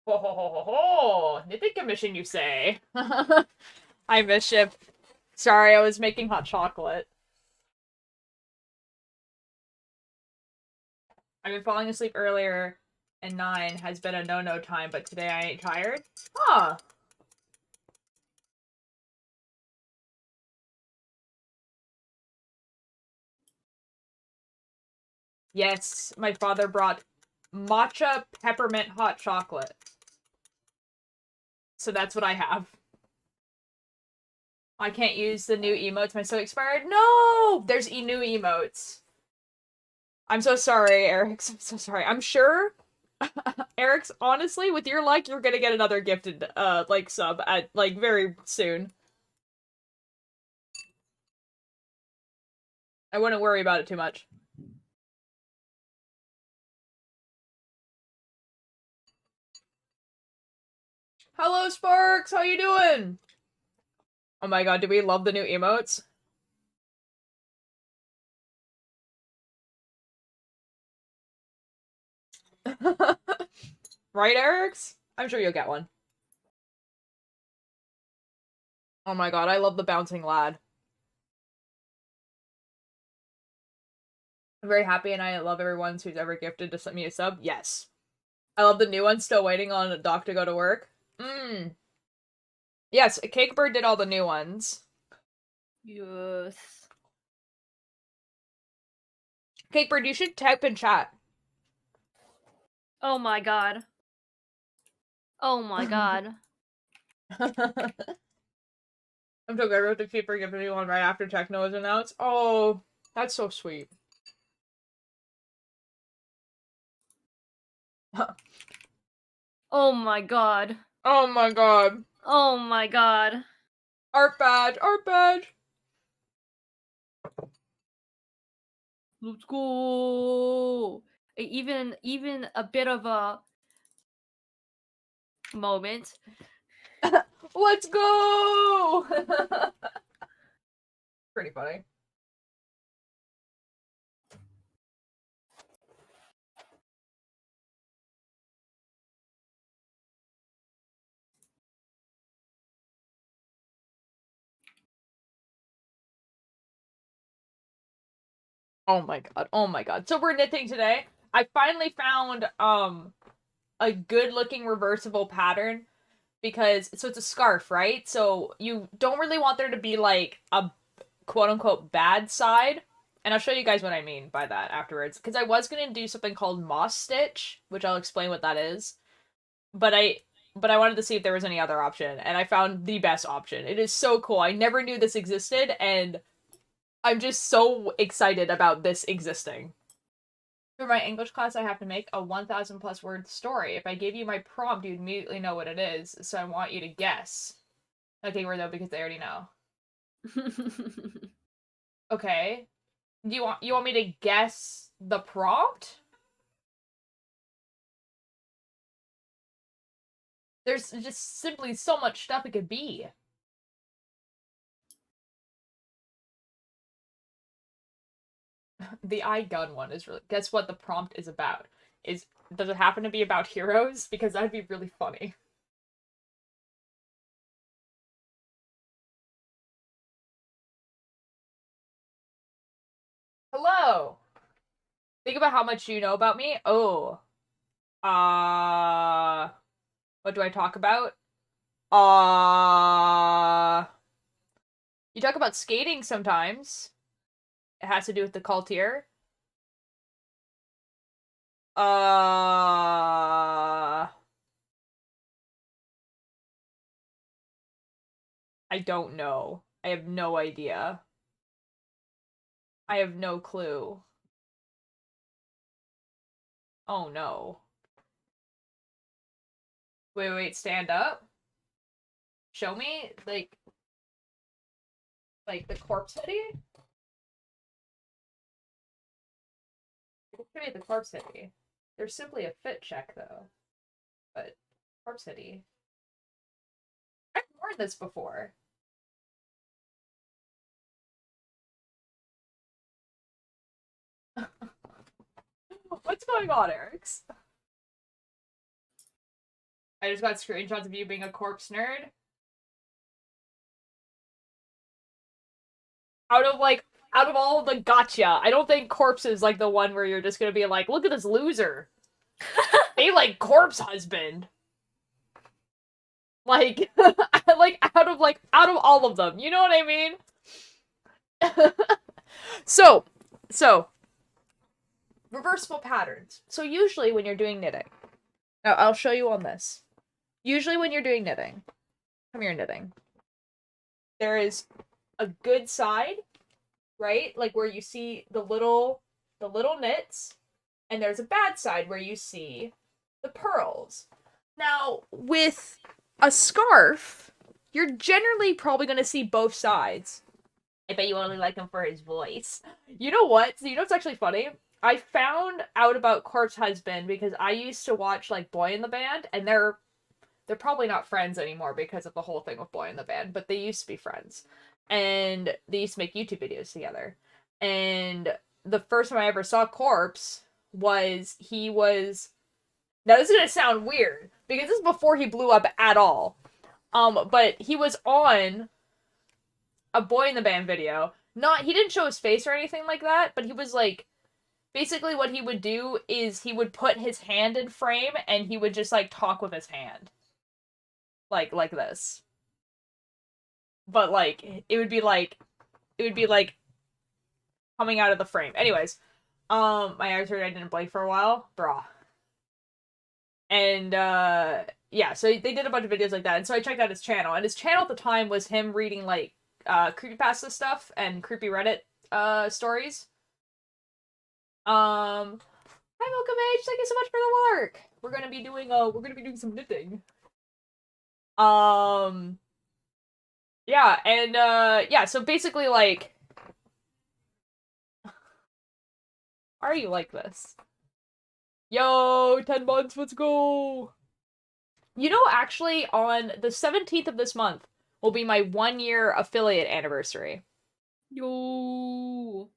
Ho ho ho ho ho! Knitting commission, you say? Hi, Mischief. Sorry, I was making hot chocolate. I've been falling asleep earlier, and 9 has been a no-no time, but today I ain't tired. Huh. Yes, my father brought matcha peppermint hot chocolate. So that's what I have. I can't use the new emotes. My so expired. No! There's new emotes. I'm so sorry, Eric. I'm so sorry. I'm sure, Eric's, honestly, with your luck, you're gonna get another gifted, like, sub at, like, very soon. I wouldn't worry about it too much. Hello, Sparks! How you doing? Oh my god, do we love the new emotes? Right, Eric's? I'm sure you'll get one. Oh my god, I love the bouncing lad. I'm very happy and I love everyone who's ever gifted to send me a sub. Yes. I love the new one, still waiting on Doc to go to work. Yes, Cakebird did all the new ones. Yes. Cakebird, you should type in chat. Oh my god. Oh my god. I'm so grateful to keep her giving me one right after Techno is announced. Oh, that's so sweet. Oh my god. Oh my god. Oh my god. Art badge, art badge. Let's go. Even a bit of a moment. Let's go! Pretty funny. Oh my god, oh my god. So we're knitting today. I finally found, a good-looking reversible pattern because, so it's a scarf, right? So you don't really want there to be, like, a quote-unquote bad side. And I'll show you guys what I mean by that afterwards. Because I was gonna do something called moss stitch, which I'll explain what that is. But I wanted to see if there was any other option, and I found the best option. It is so cool. I never knew this existed, and I'm just so excited about this existing. For my English class, I have to make a 1,000 plus word story. If I gave you my prompt, you'd immediately know what it is, so I want you to guess. Okay, we're though, because they already know. Okay. Do you want me to guess the prompt? There's just simply so much stuff it could be. The eye gun one is really. Guess what the prompt is about? Does it happen to be about heroes? Because that'd be really funny. Hello. Think about how much you know about me. Oh. What do I talk about? You talk about skating sometimes. It has to do with the cultier. I don't know. I have no idea. I have no clue. Oh no. Wait, stand up. Show me, like the corpse hoodie? Show me the corpse hoodie. There's simply a fit check though. But corpse hoodie. I've worn this before. What's going on, Eric's? I just got screenshots of you being a corpse nerd. Out of all the gotcha, I don't think corpse is like the one where you're just gonna be like, look at this loser. They like corpse husband. Like, out of all of them, you know what I mean? So, reversible patterns. So usually when you're doing knitting, now I'll show you on this. Usually when you're doing knitting, come here, knitting. There is a good side, right? Like where you see the little knits, and there's a bad side where you see the purls. Now, with a scarf, you're generally probably going to see both sides. I bet you only like him for his voice. You know what? So you know what's actually funny? I found out about Corpse Husband because I used to watch, like, Boy in the Band, and they're probably not friends anymore because of the whole thing with Boy in the Band, but they used to be friends. And they used to make YouTube videos together. And the first time I ever saw Corpse was, now this is gonna sound weird, because this is before he blew up at all. But he was on a Boy in the Band video. He didn't show his face or anything like that, but he was like, basically what he would do is he would put his hand in frame and he would just like talk with his hand. Like this. But like, it would be like coming out of the frame. Anyways, my eyes hurt, I didn't blink for a while. Brah. And, yeah, so they did a bunch of videos like that, and so I checked out his channel, and his channel at the time was him reading, like, creepypasta stuff and creepy Reddit, stories. Hi, Welcome Age, thank you so much for the work! We're gonna be doing some knitting. Yeah, and, yeah, so basically, like, why are you like this? Yo, 10 months, let's go! You know, actually, on the 17th of this month will be my 1-year affiliate anniversary. Yo.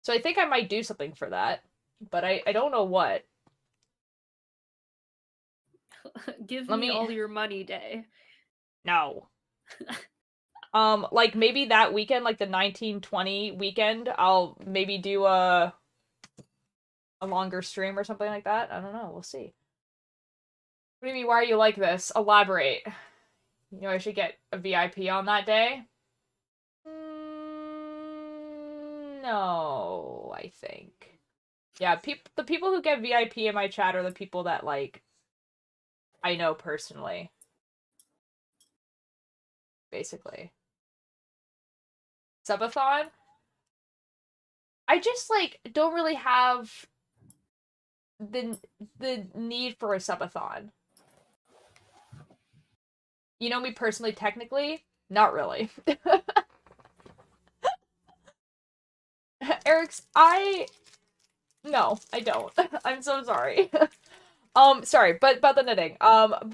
So I think I might do something for that, but I don't know what. Give me all your money day. No. Like, maybe that weekend, like the 1920 weekend, I'll maybe do a longer stream or something like that. I don't know. We'll see. What do you mean, why are you like this? Elaborate. You know I should get a VIP on that day? No, I think. Yeah, the people who get VIP in my chat are the people that, like, I know personally. Basically. Subathon? I just, like, don't really have the need for a subathon. You know me personally, technically? Not really. Eric's, no, I don't. I'm so sorry. Sorry, but about the knitting.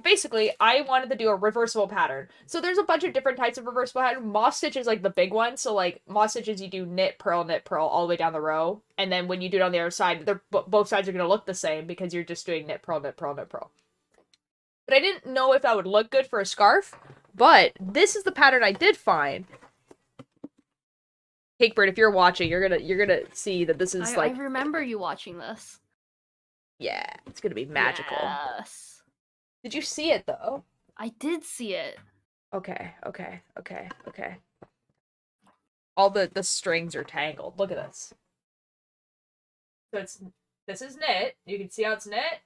Basically, I wanted to do a reversible pattern. So there's a bunch of different types of reversible pattern. Moss stitch is like the big one. So like moss stitches, you do knit, purl, all the way down the row. And then when you do it on the other side, both sides are going to look the same because you're just doing knit, purl, knit, purl, knit, purl. But I didn't know if that would look good for a scarf. But this is the pattern I did find. Cakebird, if you're watching, you're gonna see that this is like. I remember you watching this. Yeah, it's gonna be magical. Yes. Did you see it though? I did see it. Okay. All the strings are tangled. Look at this. So this is knit. You can see how it's knit.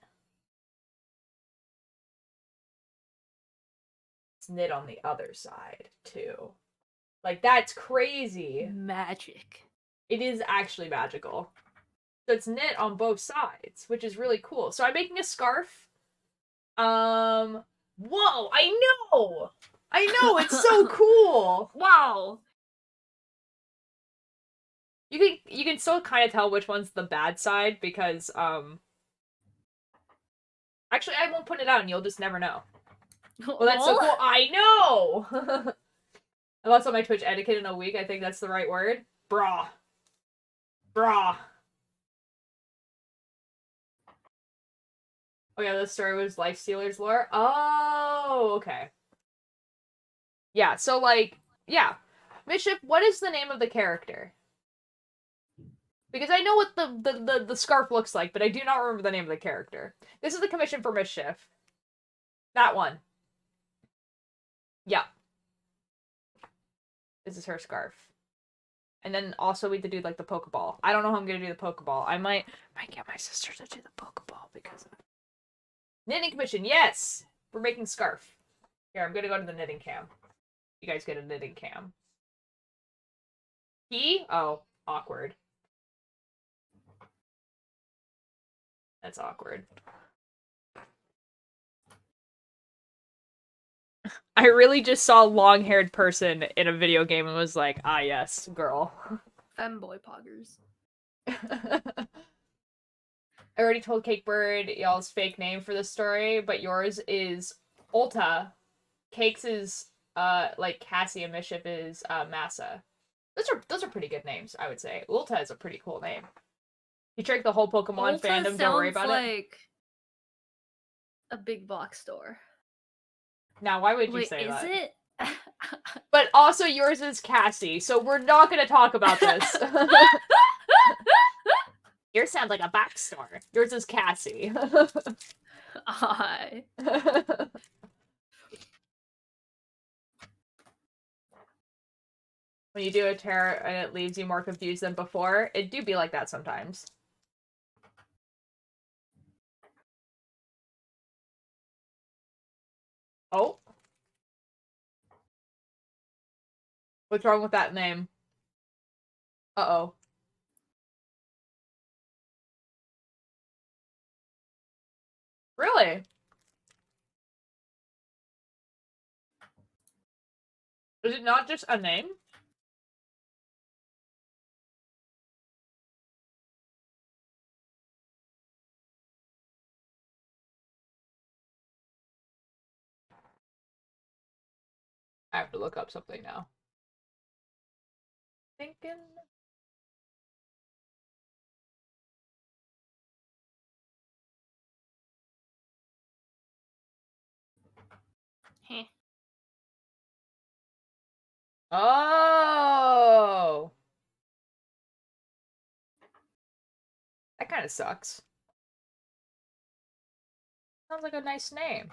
It's knit on the other side too. Like, that's crazy. Magic. It is actually magical. So it's knit on both sides, which is really cool. So I'm making a scarf. Whoa, I know! It's so cool! Wow! You can still kind of tell which one's the bad side, because, actually, I won't put it out and you'll just never know. Well, that's so cool. I know! I lost on my Twitch etiquette in a week. I think that's the right word. Brah. Oh yeah, the story was Life Stealer's lore. Oh, okay. Yeah, so like, yeah. Mischief, what is the name of the character? Because I know what the scarf looks like, but I do not remember the name of the character. This is the commission for Mischief. That one. Yeah. This is her scarf. And then also we had to do like the Pokeball. I don't know how I'm gonna do the Pokeball. I might get my sister to do the Pokeball because knitting commission, yes! We're making scarf. Here, I'm gonna go to the knitting cam. You guys get a knitting cam. He? Oh, awkward. That's awkward. I really just saw a long-haired person in a video game and was like, ah yes, girl. Femboy poggers. I already told Cakebird y'all's fake name for this story, but yours is Ulta. Cakes is like Cassie and Mischief is Massa. Those are pretty good names, I would say. Ulta is a pretty cool name. You trick the whole Pokemon Ulta fandom, don't worry about like a big box store. Now, why would you Wait, say that? is it? But also yours is Cassie, so we're not gonna talk about this. Yours sounds like a backstore. Yours is Cassie. I. When you do a tarot and it leaves you more confused than before, it do be like that sometimes. Oh. What's wrong with that name? Uh-oh. Really? Is it not just a name? I have to look up something now. Thinking. Heh. Oh! That kind of sucks. Sounds like a nice name.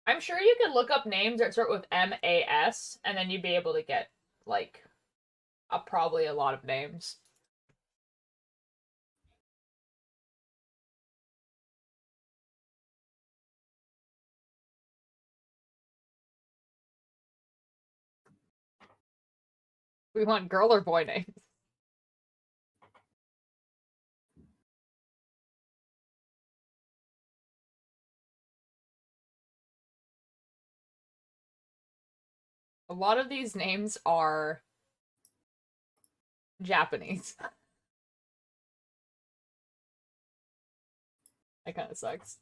I'm sure you could look up names that start with M-A-S, and then you'd be able to get, like, probably a lot of names. We want girl or boy names. A lot of these names are Japanese. That kind of sucks.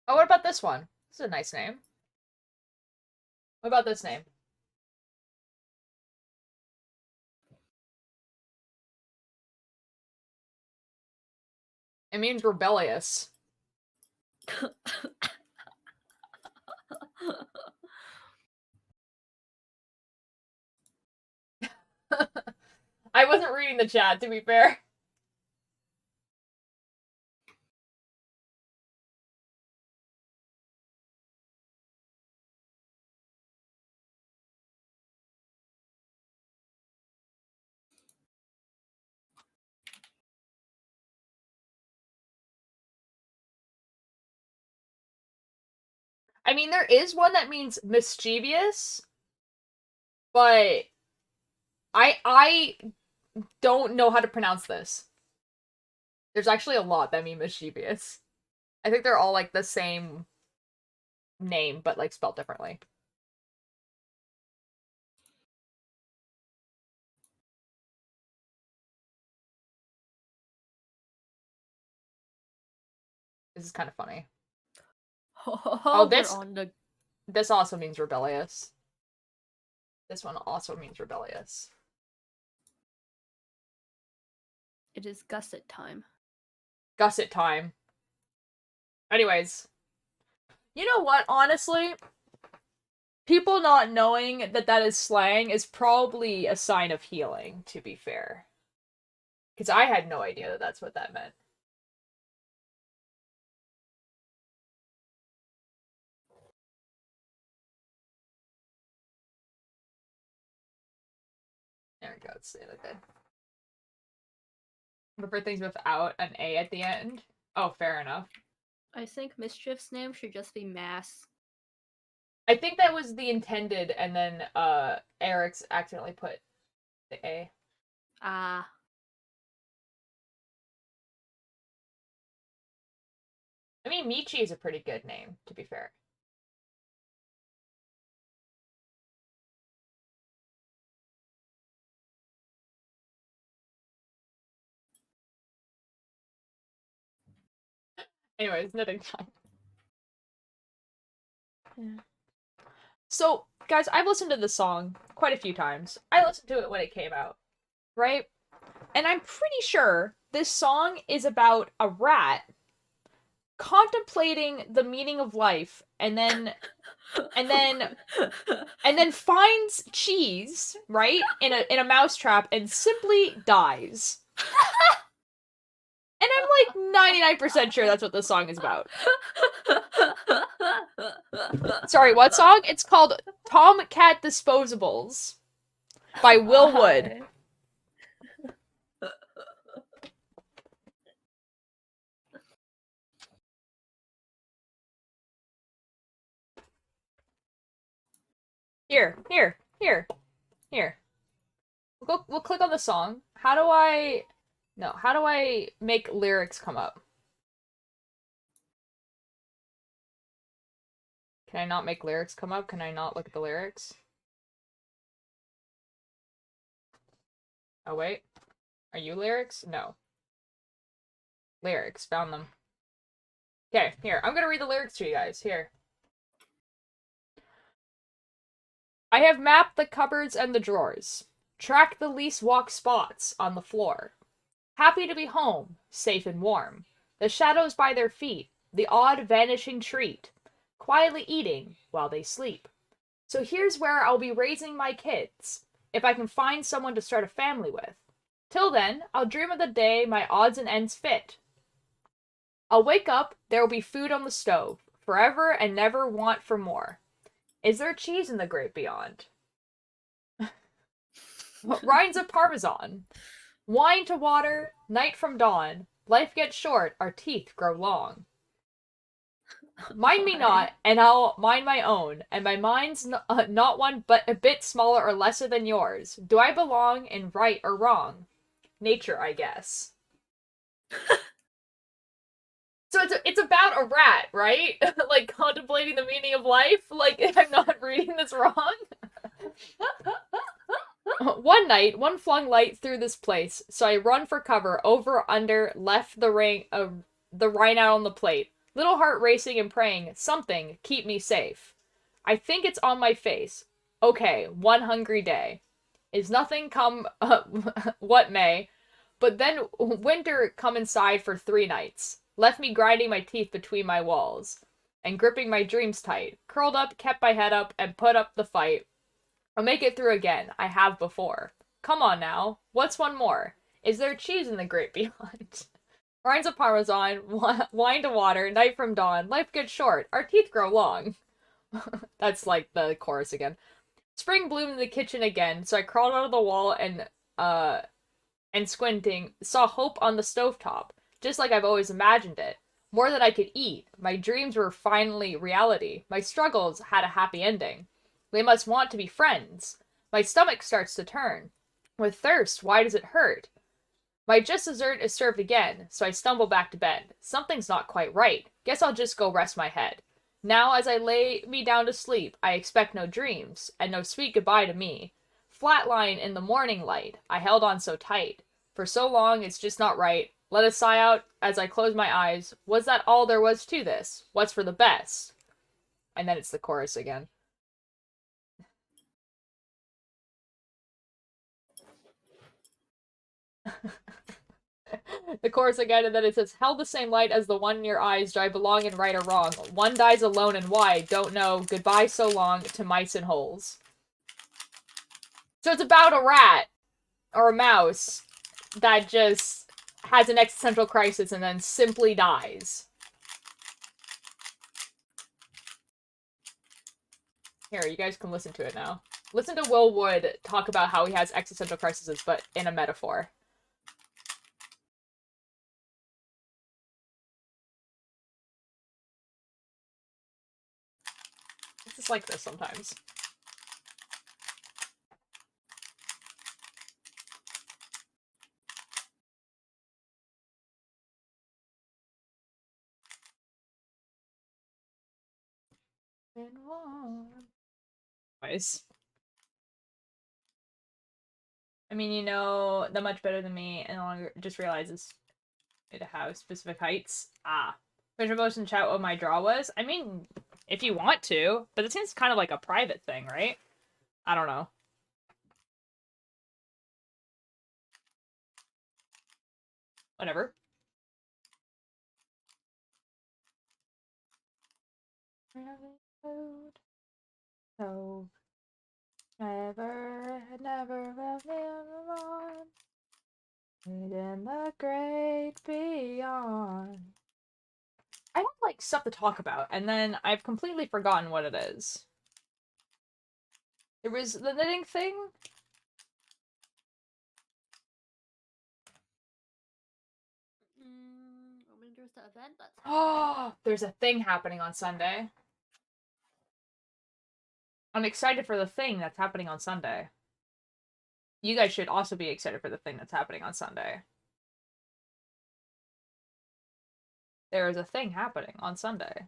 Oh, what about this one? This is a nice name. What about this name? It means rebellious. I wasn't reading the chat, to be fair. I mean, there is one that means mischievous, but I don't know how to pronounce this. There's actually a lot that mean mischievous. I think they're all like the same name, but like spelled differently. This is kind of funny. Oh, We're on the... this also means rebellious. This one also means rebellious. It is gusset time. Gusset time. Anyways. You know what, honestly? People not knowing that that is slang is probably a sign of healing, to be fair. Because I had no idea that that's what that meant. There we go, it's like that. Prefer things without an A at the end. Oh, fair enough. I think Mischief's name should just be Mass. I think that was the intended, and then Eric's accidentally put the A. Ah. I mean, Michi is a pretty good name, to be fair. Anyways, knitting time. Yeah. So, guys, I've listened to this song quite a few times. I listened to it when it came out, right? And I'm pretty sure this song is about a rat contemplating the meaning of life and then finds cheese, right? In a mousetrap and simply dies. And I'm like 99% sure that's what this song is about. Sorry, what song? It's called Tomcat Disposables by Will Wood. Here. We'll click on the song. How do I make lyrics come up? Can I not make lyrics come up? Can I not look at the lyrics? Oh, wait. Are you lyrics? No. Lyrics. Found them. Okay, here. I'm gonna read the lyrics to you guys. Here. I have mapped the cupboards and the drawers. Tracked the least walk spots on the floor. Happy to be home, safe and warm. The shadows by their feet, the odd vanishing treat. Quietly eating while they sleep. So here's where I'll be raising my kids, if I can find someone to start a family with. Till then, I'll dream of the day my odds and ends fit. I'll wake up, there will be food on the stove, forever and never want for more. Is there cheese in the great beyond? Rinds of Parmesan. Wine to water, night from dawn. Life gets short, our teeth grow long. Mind me not, and I'll mind my own, and my mind's not one but a bit smaller or lesser than yours. Do I belong in right or wrong? Nature, I guess. So it's about a rat, right? Like, contemplating the meaning of life? Like, I'm not reading this wrong? One night, one flung light through this place, so I run for cover, over, under, left the rain out on the plate. Little heart racing and praying, something, keep me safe. I think it's on my face. Okay, one hungry day. Is nothing come what may, but then winter come inside for 3 nights. Left me grinding my teeth between my walls, and gripping my dreams tight. Curled up, kept my head up, and put up the fight. I'll make it through again, I have before. Come on now, what's one more? Is there cheese in the great beyond? Rinds of Parmesan, wine to water, night from dawn, life gets short, our teeth grow long. That's like the chorus again. Spring bloomed in the kitchen again, so I crawled out of the wall and squinting, saw hope on the stovetop, just like I've always imagined it. More than I could eat. My dreams were finally reality. My struggles had a happy ending. They must want to be friends. My stomach starts to turn. With thirst, why does it hurt? My just dessert is served again, so I stumble back to bed. Something's not quite right. Guess I'll just go rest my head. Now, as I lay me down to sleep, I expect no dreams, and no sweet goodbye to me. Flatline in the morning light, I held on so tight. For so long, it's just not right. Let a sigh out as I close my eyes. Was that all there was to this? What's for the best? And then it's the chorus again. The chorus again, and then it says, held the same light as the one in your eyes, do I belong in right or wrong? One dies alone and why? Don't know. Goodbye so long to mice and holes. So it's about a rat or a mouse that just has an existential crisis and then simply dies. Here, you guys can listen to it now. Listen to Will Wood talk about how he has existential crises, but in a metaphor. It's just like this sometimes. Anyways. I mean, you know that much better than me, and no longer just realizes to have specific heights. Ah. Which most in chat what my draw was? I mean, if you want to, but it seems kind of like a private thing, right? I don't know. Whatever. So never will be in the great beyond. I have like stuff to talk about, and then I've completely forgotten what it is. There was the knitting thing. When there's the event that's Oh, there's a thing happening on Sunday. I'm excited for the thing that's happening on Sunday. You guys should also be excited for the thing that's happening on Sunday. There is a thing happening on Sunday.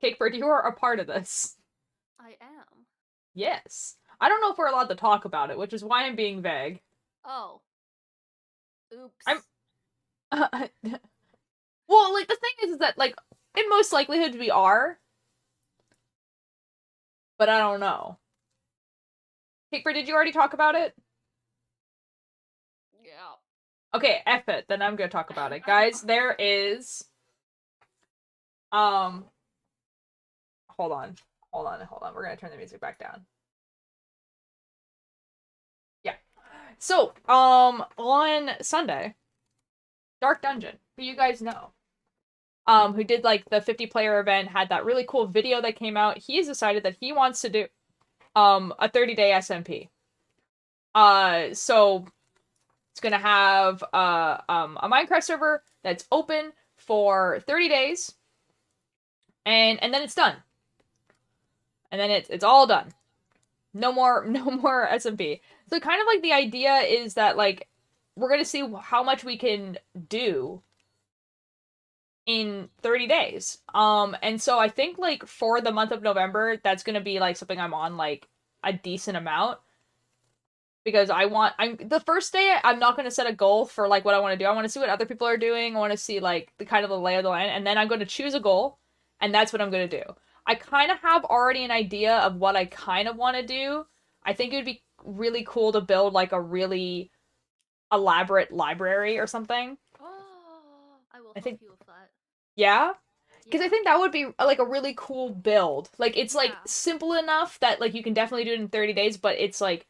Cakebird, you are a part of this. I am. Yes. I don't know if we're allowed to talk about it, which is why I'm being vague. Oh. Oops. I'm well, like, the thing is that, like, in most likelihood we are. But I don't know. Cakebird, did you already talk about it? Yeah. Okay, F it. Then I'm gonna talk about it. Guys, there is... Hold on. We're gonna turn the music back down. Yeah. So, on Sunday, Dark Dungeon, who you guys know, who did, like, the 50-player event, had that really cool video that came out, he has decided that he wants to do, a 30-day SMP. So it's gonna have a Minecraft server that's open for 30 days, and then it's done. And then it's all done. No more SMP. So kind of like the idea is that, like, we're gonna see how much we can do in 30 days. And so I think, like, for the month of November, that's gonna be like something I'm on, like, a decent amount. Because I'm the first day I'm not gonna set a goal for, like, what I want to do. I want to see what other people are doing. I want to see, like, the kind of the lay of the land, and then I'm gonna choose a goal, and that's what I'm gonna do. I kind of have already an idea of what I kind of want to do. I think it would be really cool to build, like, a really elaborate library or something. Oh, I will I help think, you with that. yeah, because I Yeah. think that would be, like, a really cool build. Like, it's, like, Yeah. simple enough that, like, you can definitely do it in 30 days, but it's like,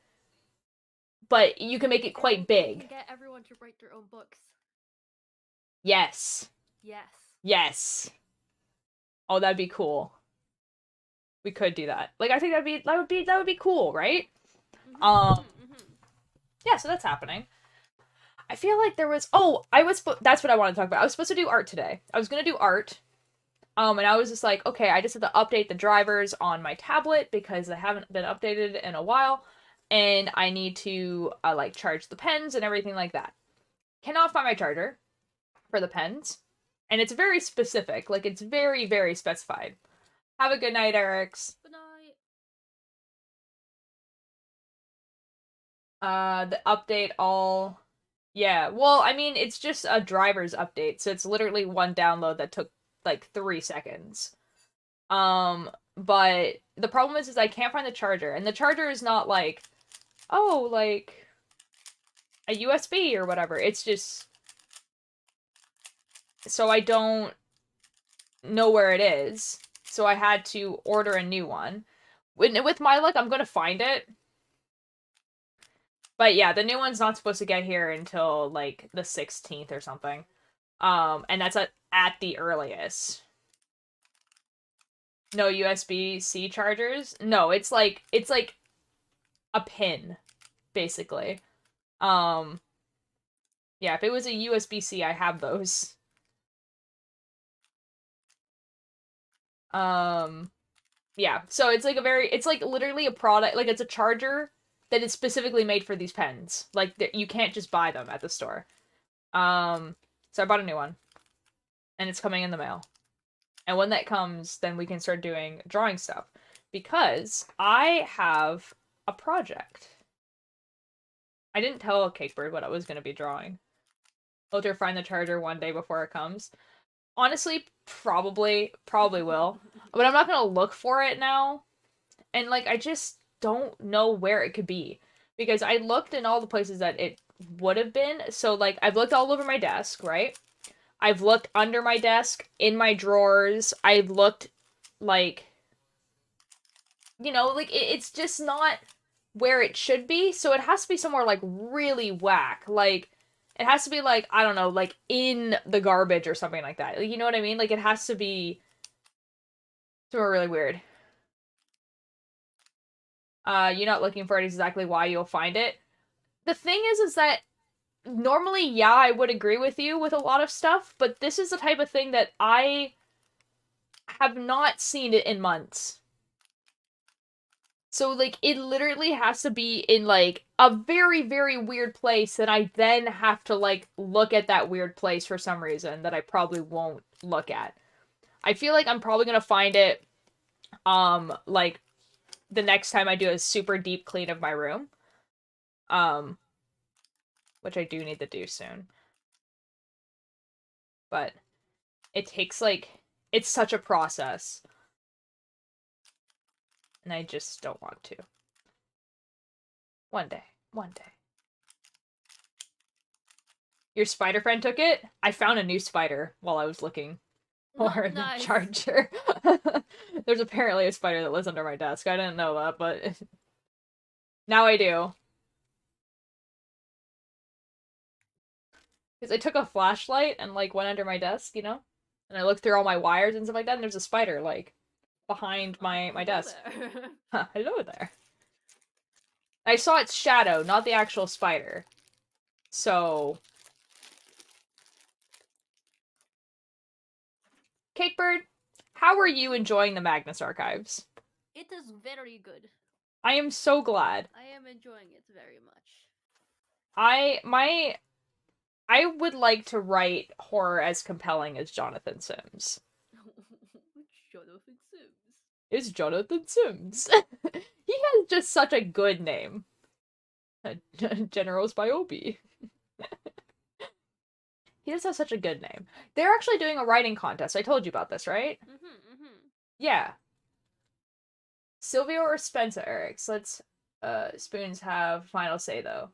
but you can make it quite You big. can get everyone to write their own books. Yes. Yes. Yes. Oh, that'd be cool. We could do that. Like, I think that would be cool, right? Yeah, so that's happening. I feel like there was that's what I wanted to talk about. I was supposed to do art today. I was gonna do art. And I was just like, okay, I just have to update the drivers on my tablet because they haven't been updated in a while, and I need to like charge the pens and everything like that. Cannot find my charger for the pens, and it's very specific. Like, it's very, very specified. Have a good night, Eric's. Good night. The update all Yeah, well, I mean, it's just a driver's update, so it's literally one download that took like 3 seconds. But the problem is I can't find the charger, and the charger is not like, oh, like a USB or whatever. It's just so I don't know where it is, so I had to order a new one. With my luck, I'm gonna find it. But yeah, the new one's not supposed to get here until like the 16th or something. And that's at the earliest. No USB-C chargers? No, it's like a pin, basically. Um, yeah, if it was a USB-C, I have those. Um, yeah, so it's like literally a product, like it's a charger that is specifically made for these pens. Like you can't just buy them at the store. So I bought a new one, and it's coming in the mail. And when that comes, then we can start doing drawing stuff. Because I have a project. I didn't tell Cakebird what I was going to be drawing. I'll have to find the charger one day before it comes. Honestly, probably will. But I'm not going to look for it now. And, like, I just don't know where it could be. Because I looked in all the places that it would have been. So, like, I've looked all over my desk, right? I've looked under my desk, in my drawers. I've looked, like, you know, like, it's just not where it should be. So it has to be somewhere, like, really whack. Like, it has to be, like, I don't know, like, in the garbage or something like that. Like, you know what I mean? Like, it has to be somewhere really weird. You're not looking for it exactly why you'll find it. The thing is that normally, yeah, I would agree with you with a lot of stuff, but this is the type of thing that I have not seen it in months. So, like, it literally has to be in, like, a very, very weird place that I then have to, like, look at that weird place for some reason that I probably won't look at. I feel like I'm probably gonna find it, like, the next time I do a super deep clean of my room. Um, which I do need to do soon. But it takes, like, it's such a process. And I just don't want to. One day. One day. Your spider friend took it? I found a new spider while I was looking for the Nice. charger. There's apparently a spider that lives under my desk. I didn't know that, but now I do. Because I took a flashlight and, like, went under my desk, you know? And I looked through all my wires and stuff like that, and there's a spider, like, behind my desk. Hello there. I saw its shadow, not the actual spider. So... Cakebird, how are you enjoying the Magnus Archives? It is very good. I am so glad. I am enjoying it very much. I would like to write horror as compelling as Jonathan Sims. Jonathan Sims. It's Jonathan Sims. He has just such a good name. Generos by Obi. He just has such a good name. They're actually doing a writing contest. I told you about this, right? Yeah. Silvio or Spencer Erics? Let's Spoons have final say though.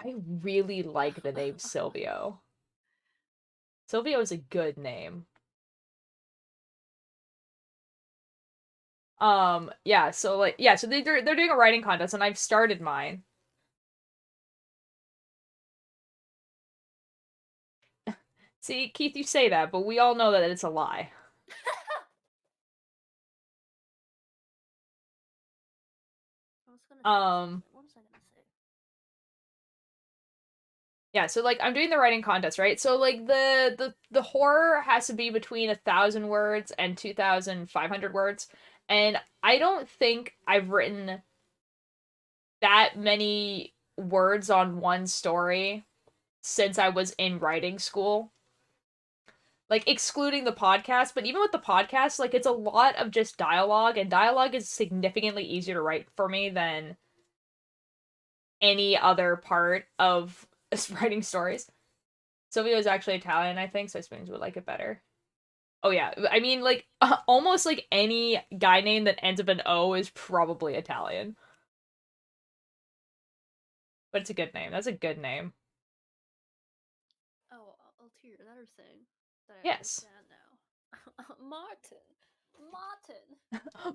I really like the name Silvio. Silvio is a good name. Yeah, so like yeah, so they're doing a writing contest and I've started mine. See, Keith, you say that, but we all know that it's a lie. What was I gonna say? Yeah, so like I'm doing the writing contest, right? So like the horror has to be between 1,000 words and 2,500 words, and I don't think I've written that many words on one story since I was in writing school. Like excluding the podcast, but even with the podcast, like it's a lot of just dialogue, and dialogue is significantly easier to write for me than any other part of writing stories. Silvio is actually Italian, I think, so spoons would like it better. Oh yeah, I mean, like, almost like any guy name that ends up in O is probably Italian. But it's a good name. That's a good name. Oh, I'll hear another thing that I Yes. understand now. Martin. Martin.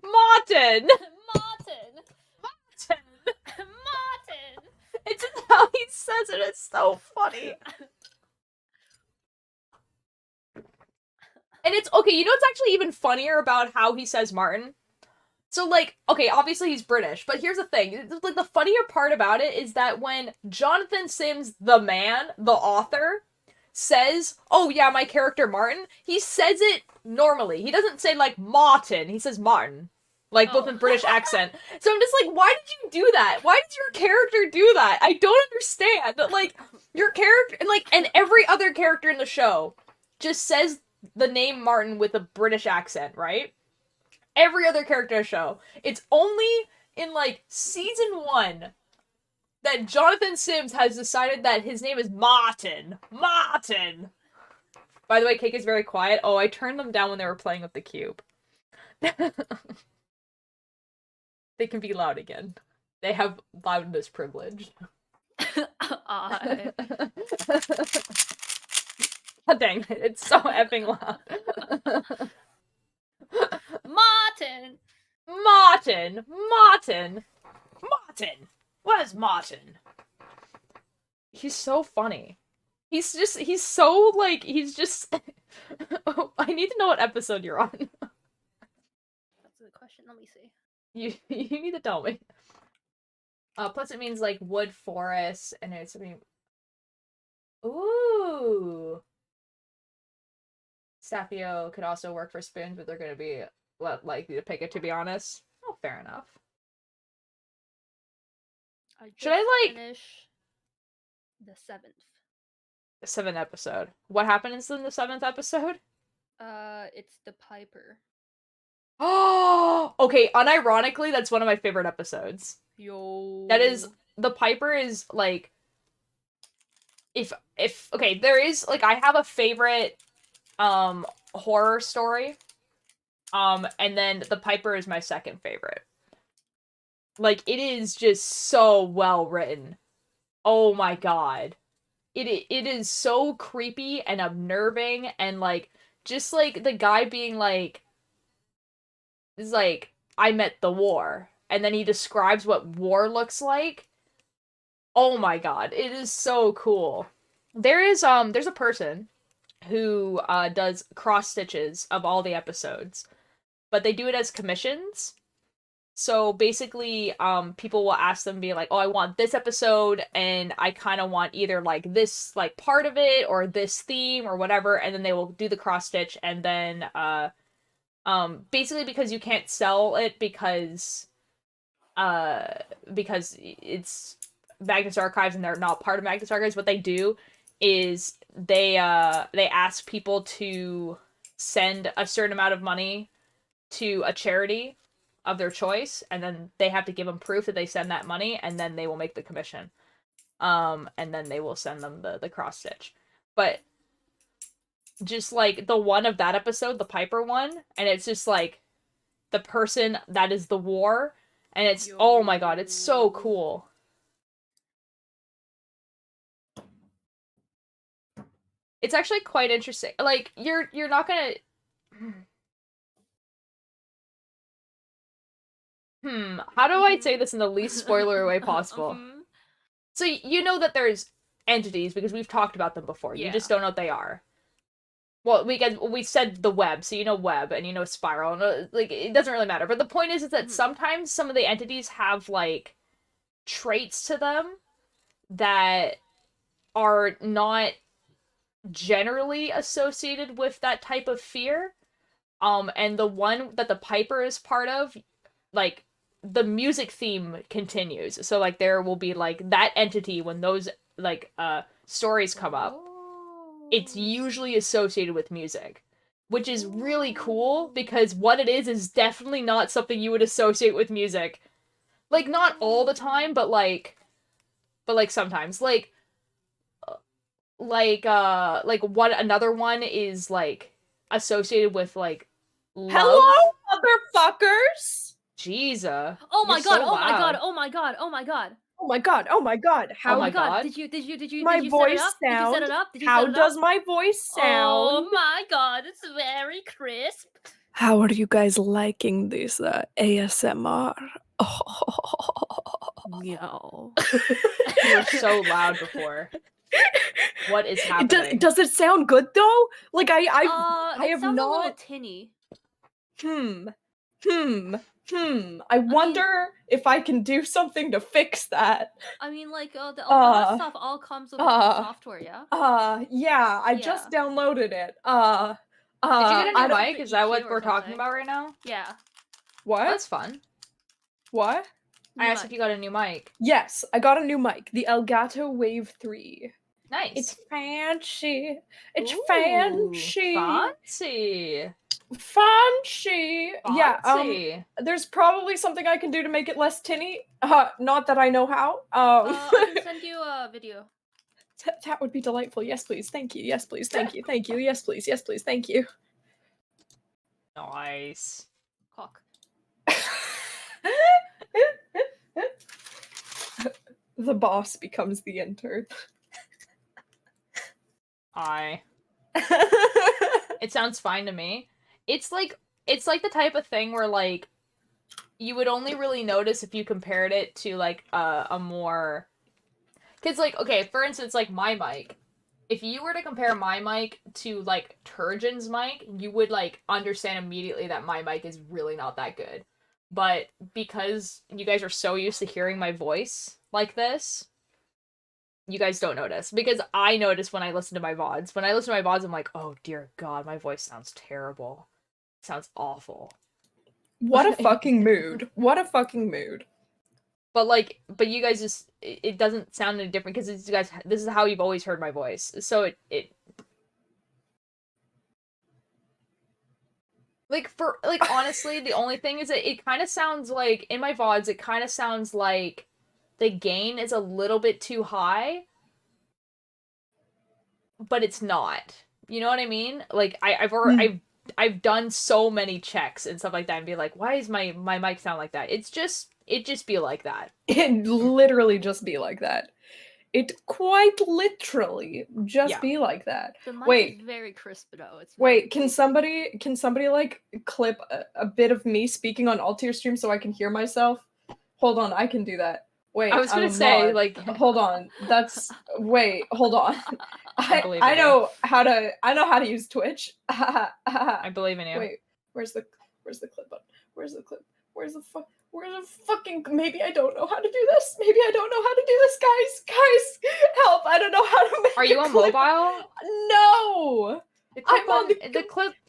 Martin! Martin. Martin! Martin. It's just how he says it. It's so funny. And it's, okay, you know what's actually even funnier about how he says Martin? So, like, okay, obviously he's British, but here's the thing. Like, the funnier part about it is that when Jonathan Sims, the man, the author, says, oh yeah, my character Martin, he says it normally. He doesn't say, like, Martin. He says Martin. Like, with a British accent. So I'm just like, why did you do that? Why did your character do that? I don't understand. Like, your character, and every other character in the show just says the name Martin with a British accent, right? Every other character in the show. It's only in, like, season 1 that Jonathan Sims has decided that his name is Martin. Martin! By the way, Cake is very quiet. Oh, I turned them down when they were playing with the cube. They can be loud again. They have loudness privilege. God dang it, it's so effing loud. Martin! Martin! Martin! Martin! Where's Martin? He's so funny. He's so, like, he's just... Oh, I need to know what episode you're on. That's a good question, let me see. You need to tell me. Plus it means, like, wood forest, and it's... Ooh! Sapio could also work for spoons, but they're gonna be likely to pick it, to be honest. Oh, fair enough. Should I, like... finish the 7th. The 7th episode. What happens in the 7th episode? It's the Piper. Oh! Okay, unironically, that's one of my favorite episodes. Yo. That is... The Piper is, like... Okay, there is, like, I have a favorite, horror story. And then The Piper is my second favorite. Like, it is just so well written. Oh my god. It is so creepy and unnerving, and, like, just, like, the guy being, like... Is like, I met the war. And then he describes what war looks like. Oh my god, it is so cool. There's a person who, does cross-stitches of all the episodes. But they do it as commissions. So basically, people will ask them, be like, oh, I want this episode, and I kind of want either, like, this, like, part of it, or this theme, or whatever, and then they will do the cross-stitch, and then, basically because you can't sell it because it's Magnus Archives and they're not part of Magnus Archives, what they do is they ask people to send a certain amount of money to a charity of their choice, and then they have to give them proof that they send that money, and then they will make the commission. And then they will send them the cross-stitch. But just, like, the one of that episode, the Piper one, and it's just, like, the person that is the war, and it's, oh my god, it's so cool. It's actually quite interesting. Like, you're not gonna... how do I say this in the least spoiler way possible? So, you know that there's entities, because we've talked about them before. Yeah. You just don't know what they are. Well, we said the web, so you know web, and you know spiral, and, like, it doesn't really matter. But the point is that sometimes some of the entities have, like, traits to them that are not generally associated with that type of fear. And the one that the Piper is part of, like, the music theme continues. So, like, there will be, like, that entity when those, like, stories come up. It's usually associated with music. Which is really cool, because what it is definitely not something you would associate with music. Like, not all the time, but, like, sometimes. Like, what another one is like associated with like love. Hello, motherfuckers! Jesus. Oh You're my god! so Oh my god! loud. Oh my god! Oh my god! Oh my god! Oh my god! Oh How my god. Did you my set it voice up? Did you set sound? it up? Did you How set it does up? my voice Oh sound? my god! It's very crisp. How are you guys liking this ASMR? Yo. You were so loud before. What is happening? Does it sound good though? Like I it have sounds not. a little tinny. I wonder if I can do something to fix that. I mean, like, the that stuff all comes with software, yeah? Yeah, I Yeah. just downloaded it. Did you get a I new don't- mic? Is that what EQ or we're talking something. about right now? Yeah. What? That's fun. What? I asked if you got a new mic. Yes, I got a new mic, the Elgato Wave 3. Nice. It's fancy. It's Ooh, fancy. Fancy. Fancy. Yeah, Fancy. there's probably something I can do to make it less tinny. Not that I know how. I can send you a video. That would be delightful. Yes, please. Thank you. Yes, please. Thank you. Thank you. Yes, please. Yes, please. Thank you. Nice. Cock. The boss becomes the intern. It sounds fine to me. It's like the type of thing where like you would only really notice if you compared it to like a more, because like, okay, for instance, like my mic, if you were to compare my mic to like Turgeon's mic, you would like understand immediately that my mic is really not that good. But because you guys are so used to hearing my voice like this, you guys don't notice. Because I notice when I listen to my VODs. When I listen to my VODs, I'm like, oh dear God, my voice sounds terrible. It sounds awful. What a fucking mood. What a fucking mood. But you guys just, it doesn't sound any different because you guys, this is how you've always heard my voice. So it like, for, like, honestly, the only thing is that it kind of sounds like, in my VODs, it kind of sounds like the gain is a little bit too high, but it's not. You know what I mean? Like, I've done so many checks and stuff like that and be like, why is my mic sound like that? It just be like that. It literally just be like that. It quite literally just be like that. The mic Wait. is very crisp though. It's Wait, can somebody like clip a bit of me speaking on Altier stream so I can hear myself? Hold on, I can do that. Wait, I was gonna say, like, hold on. Wait, hold on. believe I in you. know how to use Twitch. I believe in you. Wait, where's the clip button? Where's the fucking, maybe I don't know how to do this. Maybe I don't know how to do this, guys, help. I don't know how to make Are you on clip. mobile? No. The clip I'm on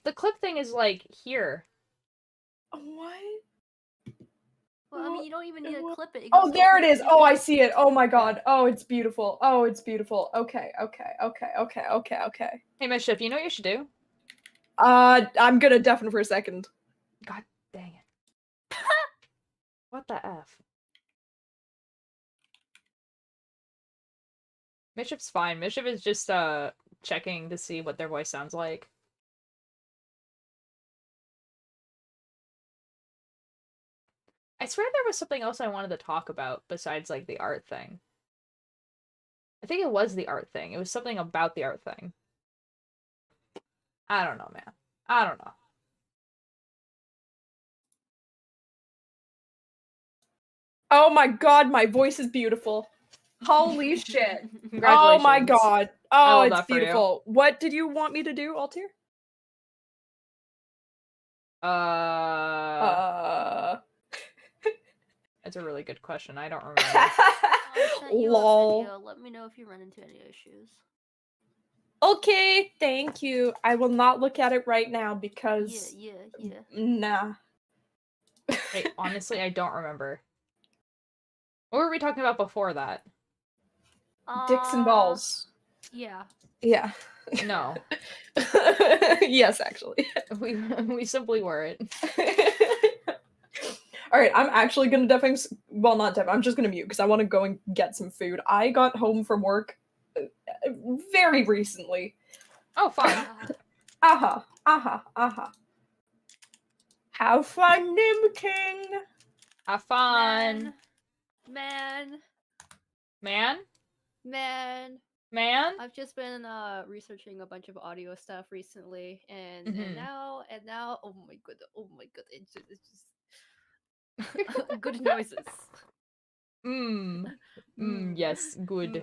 the clip thing is like here. What? Well, I mean, you don't even need to clip it. Oh, there it is. Oh, I see it. Oh my god. Oh, it's beautiful. Oh, it's beautiful. Okay. Hey, Mischief, you know what you should do? I'm gonna deafen for a second. God dang it. What the F? Mischief's fine. Mischief is just checking to see what their voice sounds like. I swear there was something else I wanted to talk about besides like the art thing. I think it was the art thing. It was something about the art thing. I don't know, man. I don't know. Oh my god, my voice is beautiful. Holy shit. Congratulations. Oh my god. Oh, love it's that for you. beautiful. What did you want me to do, Altier? That's a really good question. I don't remember. I sent you Lol. a video. Let me know if you run into any issues. Okay, thank you. I will not look at it right now because Yeah. nah. Wait, honestly, I don't remember. What were we talking about before that? Dicks and balls. Yeah. Yeah. No. Yes, actually. We simply weren't. Alright, I'm actually gonna definitely, well, not definitely, I'm just gonna mute because I want to go and get some food. I got home from work very recently. Oh, fun. Have fun, Nim King. Have fun. Man. I've just been researching a bunch of audio stuff recently, and now, oh my god, it's just good noises. Yes, good.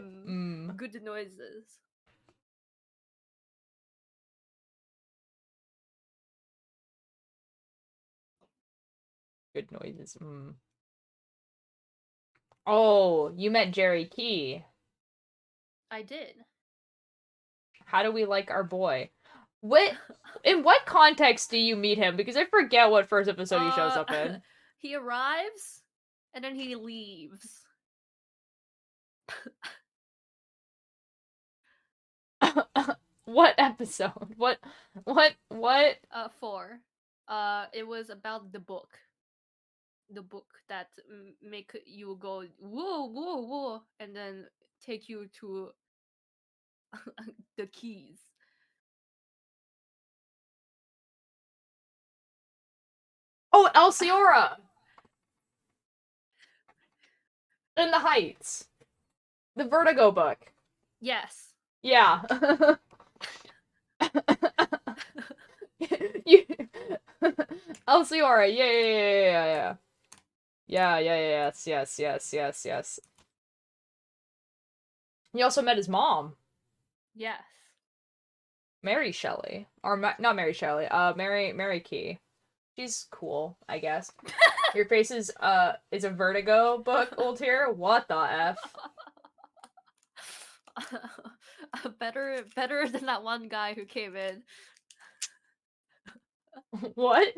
Good noises. Good noises. Oh, you met Jerry Key. I did. How do we like our boy? In what context do you meet him? Because I forget what first episode he shows up in. He arrives, and then he leaves. What episode? What? 4. It was about the book. The book that make you go whoa, whoa, whoa, and then take you to the keys. Oh, Elsiora! In the Heights. The Vertigo book. Yes. Yeah. you... Elsiora, yeah. Yeah, yes. You also met his mom. Yes. Mary Shelley. Or, not Mary Shelley, Mary Key. She's cool, I guess. Your face is a Vertigo book, old here? What the F? Better than that one guy who came in. What?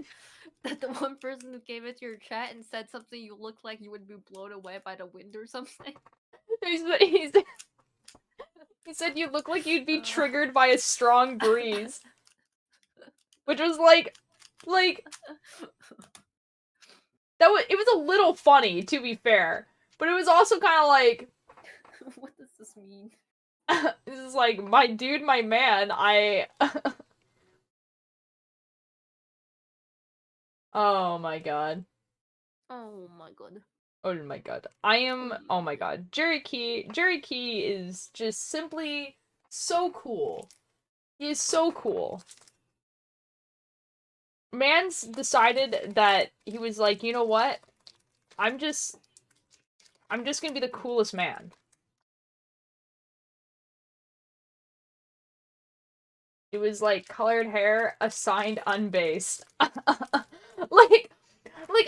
That the one person who came into your chat and said something you look like you would be blown away by the wind or something. He said you look like you'd be triggered by a strong breeze. Which was like it was a little funny, to be fair. But it was also kind of like, what does this mean? This is like, my dude, my man, Oh my god. Oh my god. Oh my god. Oh my god. Jerry Key is just simply so cool. He is so cool. Man's decided that he was like, you know what? I'm just gonna be the coolest man. It was like colored hair assigned unbased.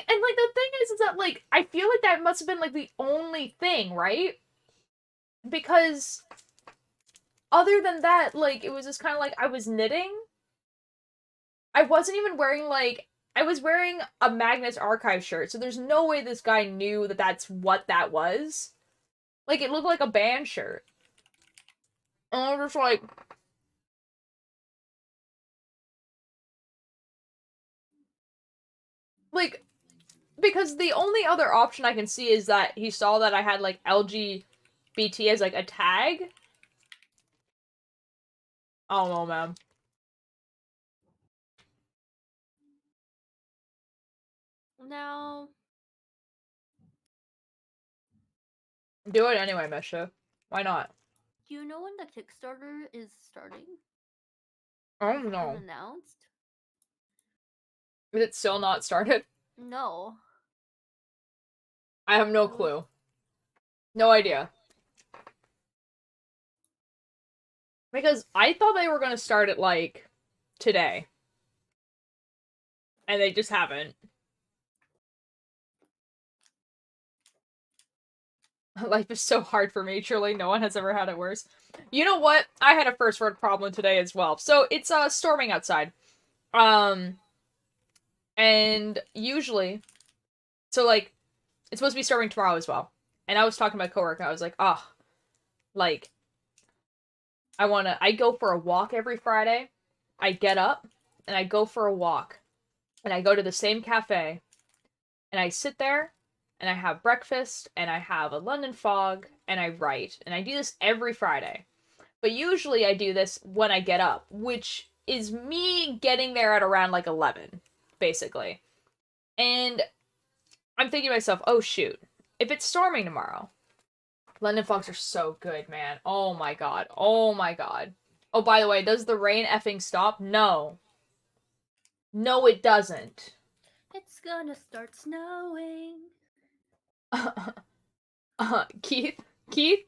And the thing is that like I feel like that must have been like the only thing, right? Because other than that, like it was just kind of like I was knitting. I wasn't even wearing like I was wearing a Magnus Archive shirt, so there's no way this guy knew that that's what that was. Like it looked like a band shirt. And I was just like because the only other option I can see is that he saw that I had like LGBT as like a tag. I don't know, man. Now, Do it anyway, Misha. Why not? do you know when the Kickstarter is starting? Oh no. Unannounced? Is it still not started? No. I have no clue. No idea. Because I thought they were gonna start it like today. And they just haven't. Life is so hard for me, truly. No one has ever had it worse. You know what? I had a first world problem today as well. So it's storming outside. And usually, so like it's supposed to be storming tomorrow as well. And I was talking to my coworker, and I was like, oh, like I go for a walk every Friday. I get up and I go for a walk. And I go to the same cafe. And I sit there and I have breakfast and I have a London fog and I write. And I do this every Friday. But usually I do this when I get up, which is me getting there at around like 11, basically. And I'm thinking to myself, oh shoot, if it's storming tomorrow, London fogs are so good, man. Oh my god. Oh my god. Oh, by the way, does the rain effing stop? No. No, it doesn't. It's gonna start snowing. Keith? Keith?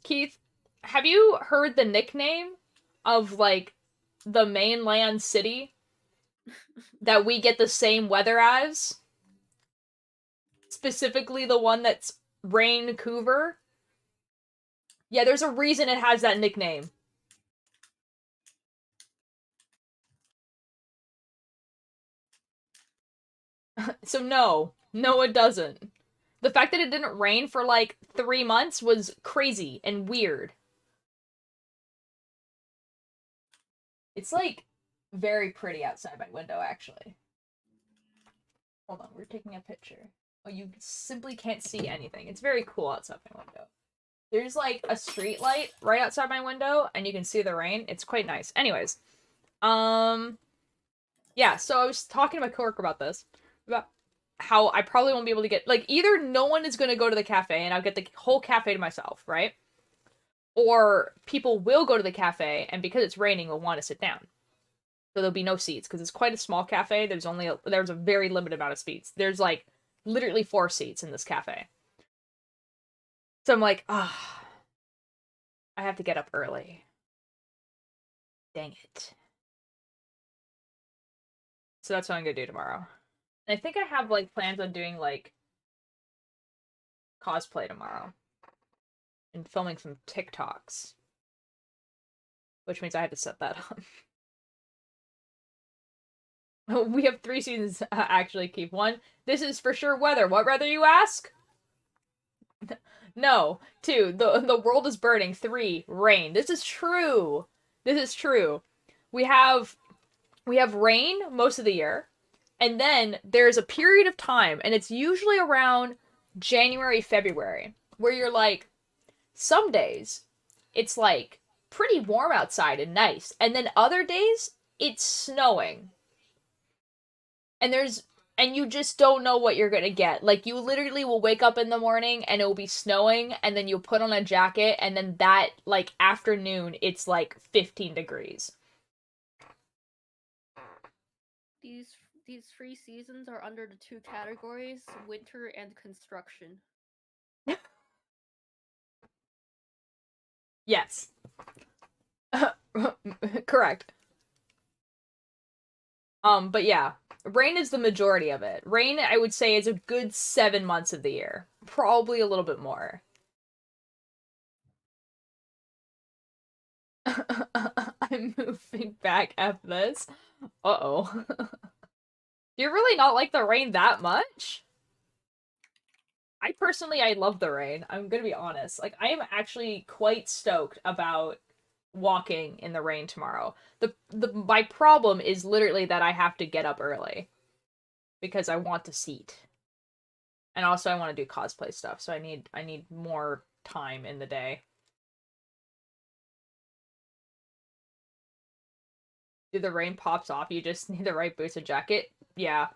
Keith? Have you heard the nickname of, like, the mainland city that we get the same weather as? Specifically the one that's Raincouver? Yeah, there's a reason it has that nickname. So no. No, it doesn't. The fact that it didn't rain for like 3 months was crazy and weird. It's like very pretty outside my window, actually. Hold on, we're taking a picture. Oh, you simply can't see anything. It's very cool outside my window. There's like a street light right outside my window, and you can see the rain. It's quite nice. Anyways, yeah. So I was talking to my coworker about this, about how I probably won't be able to get, like, either no one is gonna go to the cafe and I'll get the whole cafe to myself, right? Or people will go to the cafe and because it's raining will want to sit down. So there'll be no seats because it's quite a small cafe. There's a very limited amount of seats. There's like literally 4 seats in this cafe. So I'm like, ah, I have to get up early. Dang it. So that's what I'm gonna do tomorrow. And I think I have like plans on doing like cosplay tomorrow. And filming some TikToks. Which means I have to set that up. We have 3 seasons, actually, Keep. 1, this is for sure weather. What weather, you ask? No. 2, the world is burning. 3, rain. This is true. This is true. We have rain most of the year, and then there's a period of time, and it's usually around January, February, where you're like, some days, it's like pretty warm outside and nice, and then other days, it's snowing. And you just don't know what you're gonna get. Like, you literally will wake up in the morning and it will be snowing, and then you'll put on a jacket, and then that, like, afternoon, it's like 15 degrees. These 3 seasons are under the 2 categories: winter and construction. Yes. Correct. But yeah, rain is the majority of it. Rain, I would say, is a good 7 months of the year. Probably a little bit more. I'm moving back after this. Uh-oh. Do you really not like the rain that much? I love the rain. I'm gonna be honest. Like, I am actually quite stoked about walking in the rain tomorrow. My problem is literally that I have to get up early because I want to seat. And also I want to do cosplay stuff, so I need more time in the day. If the rain pops off, you just need the right boots and jacket. Yeah.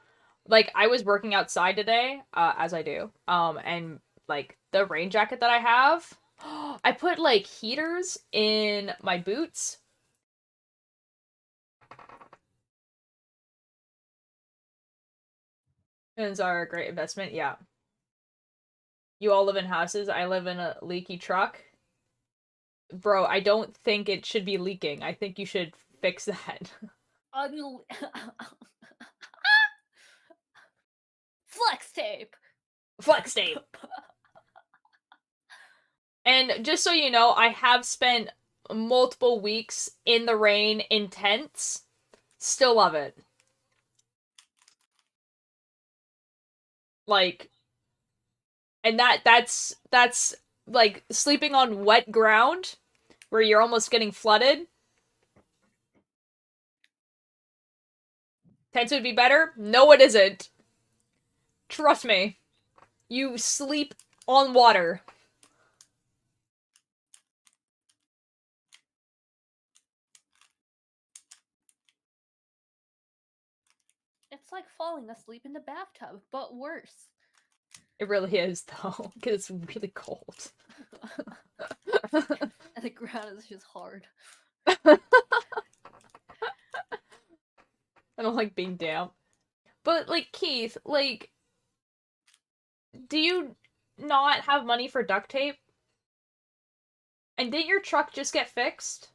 Like, I was working outside today, as I do. And like the rain jacket that I have, I put like heaters in my boots. Those are a great investment, yeah. You all live in houses. I live in a leaky truck. Bro, I don't think it should be leaking. I think you should fix that. Flex tape. Flex tape. And just so you know, I have spent multiple weeks in the rain in tents. Still love it. Like, and that's like sleeping on wet ground where you're almost getting flooded. Tents would be better? No, it isn't. Trust me. You sleep on water. It's like falling asleep in the bathtub, but worse. It really is, though, because it's really cold. And the ground is just hard. I don't like being damp. But, like, Keith, like, do you not have money for duct tape? And didn't your truck just get fixed?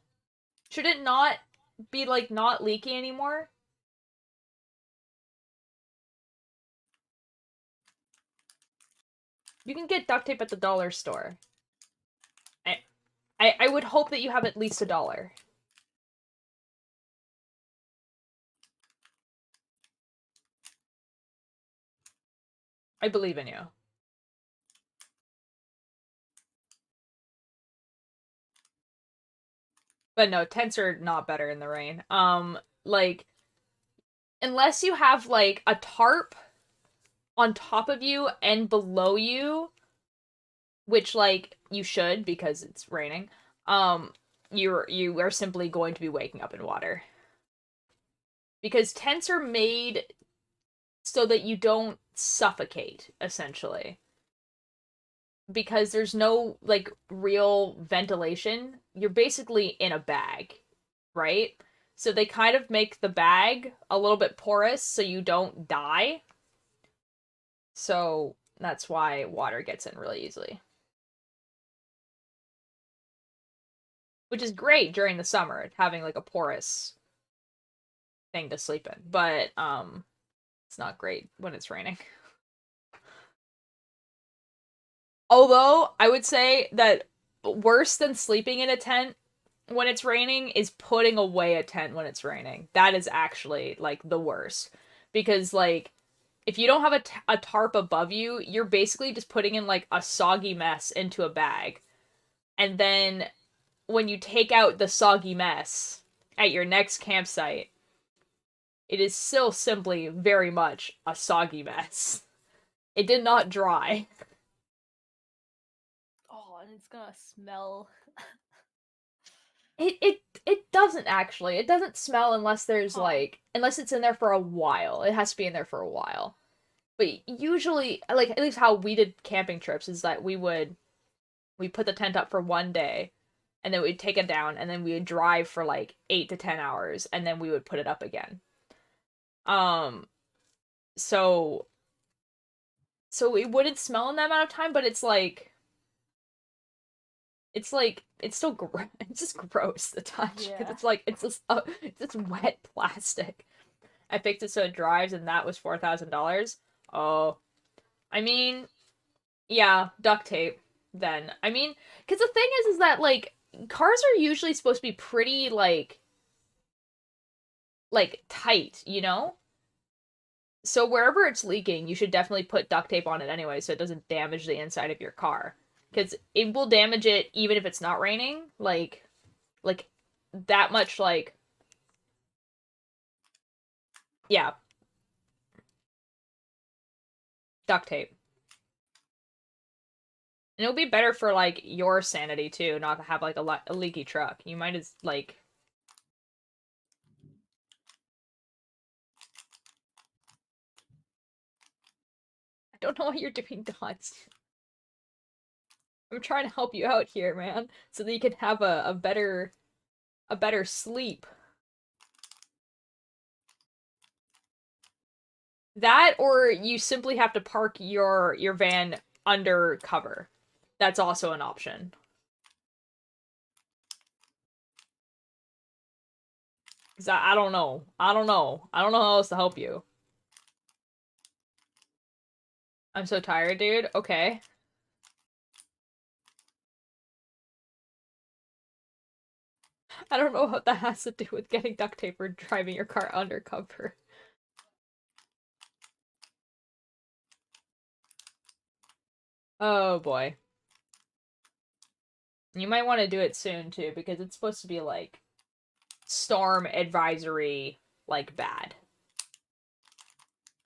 Should it not be, like, not leaky anymore? You can get duct tape at the dollar store. I would hope that you have at least $1. I believe in you. But no, tents are not better in the rain. Like, unless you have, like, a tarp on top of you and below you, which, like, you should because it's raining, you are simply going to be waking up in water. Because tents are made so that you don't suffocate, essentially. Because there's no, like, real ventilation. You're basically in a bag, right? So they kind of make the bag a little bit porous so you don't die. So that's why water gets in really easily. Which is great during the summer, having, like, a porous thing to sleep in. But, it's not great when it's raining. Although, I would say that worse than sleeping in a tent when it's raining is putting away a tent when it's raining. That is actually, like, the worst. Because, like, if you don't have a tarp above you, you're basically just putting in, like, a soggy mess into a bag. And then when you take out the soggy mess at your next campsite, it is still simply very much a soggy mess. It did not dry. Oh, and it's gonna smell. It doesn't actually. It doesn't smell unless there's Huh. like unless it's in there for a while. It has to be in there for a while. But usually, like, at least how we did camping trips is that we put the tent up for one day and then we'd take it down and then we would drive for like 8 to 10 hours and then we would put it up again. Um so it wouldn't smell in that amount of time, but it's still it's just gross the touch because Yeah. it's like it's just wet plastic. I fixed it so it dries, and that was $4,000. Oh, I mean, yeah, duct tape. Then I mean, because the thing is that like cars are usually supposed to be pretty like tight, you know. So wherever it's leaking, you should definitely put duct tape on it anyway, so it doesn't damage the inside of your car. Because it will damage it even if it's not raining. Like that much, like, yeah, duct tape. And it'll be better for, like, your sanity, too, not to have, like, a leaky truck. You might as, like... I don't know what you're doing, Dots. I'm trying to help you out here, man, so that you can have a better sleep. That, or you simply have to park your van under cover. That's also an option. Because I don't know. I don't know. I don't know how else to help you. I'm so tired, dude. Okay. I don't know what that has to do with getting duct tape or driving your car undercover. Oh boy. You might want to do it soon too, because it's supposed to be like storm advisory, like, bad.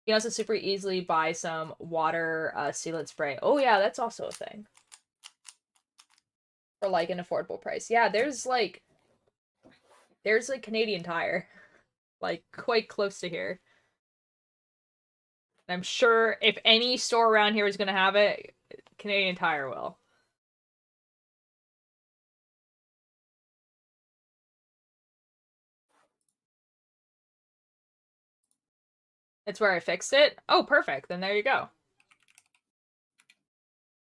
You can also super easily buy some water sealant spray. Oh yeah, that's also a thing. For like an affordable price. Yeah, there's like Canadian Tire. Like quite close to here. I'm sure if any store around here is gonna have it, Canadian Tire will. It's where I fixed it. Oh, perfect. Then there you go.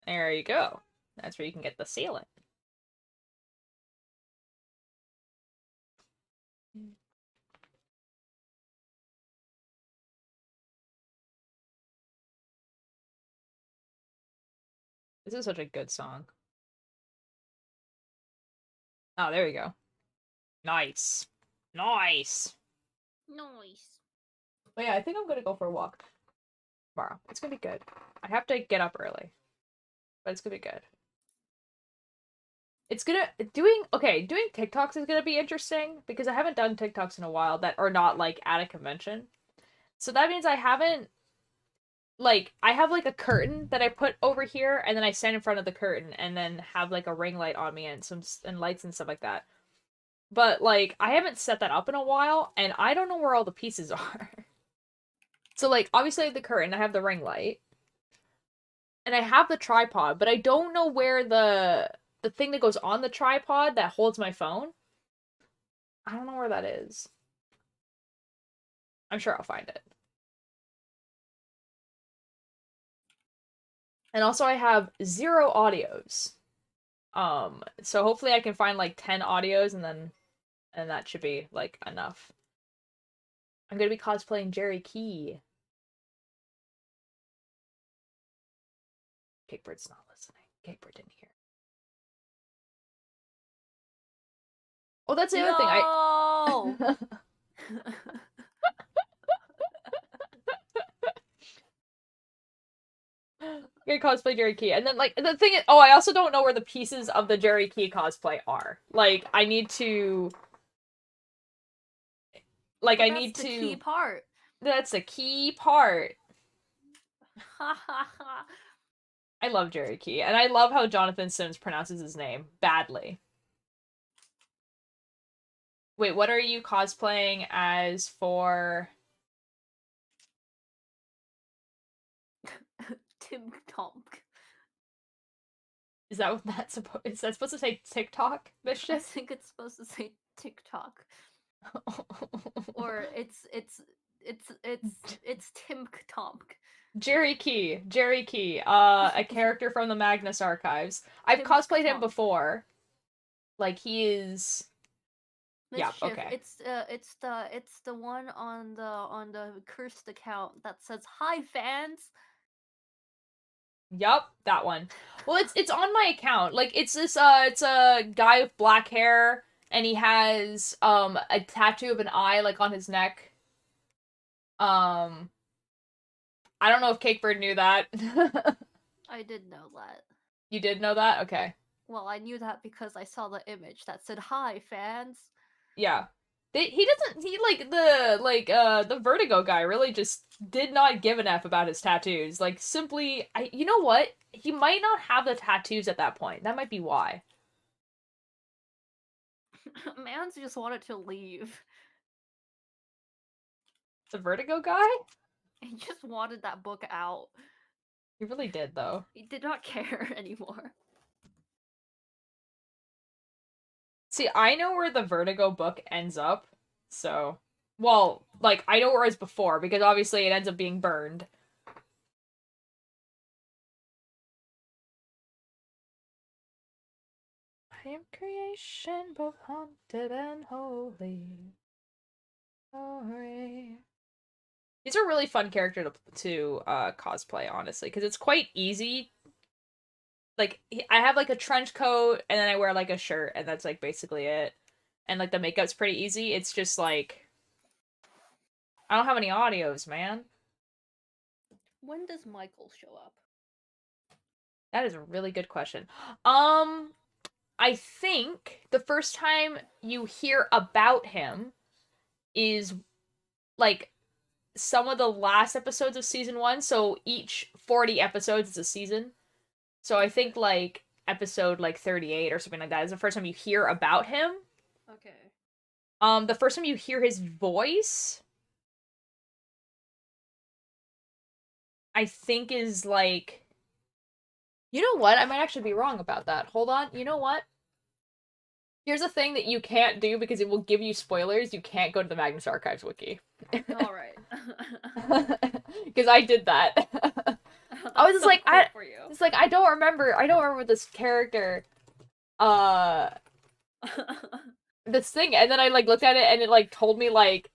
There you go. That's where you can get the sealant. This is such a good song. Oh, there we go. Nice. Nice. Nice. But yeah, I think I'm gonna go for a walk tomorrow. It's gonna be good. I have to get up early, but it's gonna be good. It's gonna doing TikToks is gonna be interesting because I haven't done TikToks in a while that are not like at a convention. So that means I haven't like I have like a curtain that I put over here and then I stand in front of the curtain and then have like a ring light on me and some and lights and stuff like that. But like I haven't set that up in a while and I don't know where all the pieces are. So like obviously I have the curtain, I have the ring light, and I have the tripod, but I don't know where the thing that goes on the tripod that holds my phone. I don't know where that is. I'm sure I'll find it. And also I have 0 audios. So hopefully I can find like 10 audios and that should be like enough. I'm gonna be cosplaying Jerry Key. Cakebird's not listening. Cakebird didn't hear. Oh, that's the other thing. No! Gonna cosplay Jerry Key. And then like the thing is, oh, I also don't know where the pieces of the Jerry Key cosplay are. Like I need to like I need That's to the key part. That's the key part. I love Jerry Key, and I love how Jonathan Sims pronounces his name badly. Wait, what are you cosplaying as for? Tim Tomk. Is that what that's supposed? Is that supposed to say TikTok, I Mischief? think it's supposed to say TikTok. Or it's Tim Tomk. Jerry Key, a character from the Magnus Archives. I've Tim cosplayed him Tomk. before. Like he is. Yeah, Mischief. okay. It's the one on the cursed account that says hi fans. Yup, that one. Well, it's on my account. Like it's it's a guy with black hair and he has a tattoo of an eye like on his neck. I don't know if Cakebird knew that. I did know that. You did know that? Okay. Well, I knew that because I saw the image that said hi fans. Yeah. He like the Vertigo guy really just did not give an F about his tattoos. Like simply you know what? He might not have the tattoos at that point. That might be why. Mans just wanted to leave. The Vertigo guy? He just wanted that book out. He really did though. He did not care anymore. See, I know where the Vertigo book ends up. So, well, like I know where it was before because obviously it ends up being burned. I am creation, both haunted and holy. Glory. He's a really fun character to cosplay, honestly, because it's quite easy. Like, I have, like, a trench coat, and then I wear, like, a shirt, and that's, like, basically it. And, like, the makeup's pretty easy. It's just, like... I don't have any audios, man. When does Michael show up? That is a really good question. I think the first time you hear about him is, like, some of the last episodes of season 1, so each 40 episodes is a season. So I think, like, episode, like, 38 or something like that is the first time you hear about him. Okay. The first time you hear his voice I think is like, you know what? I might actually be wrong about that. Hold on. You know what? Here's a thing that you can't do because it will give you spoilers. You can't go to the Magnus Archives wiki. All right. Because I did that. I was just So like, cool for you. it's like I don't remember this character, uh, this thing, and then I like looked at it and it like told me like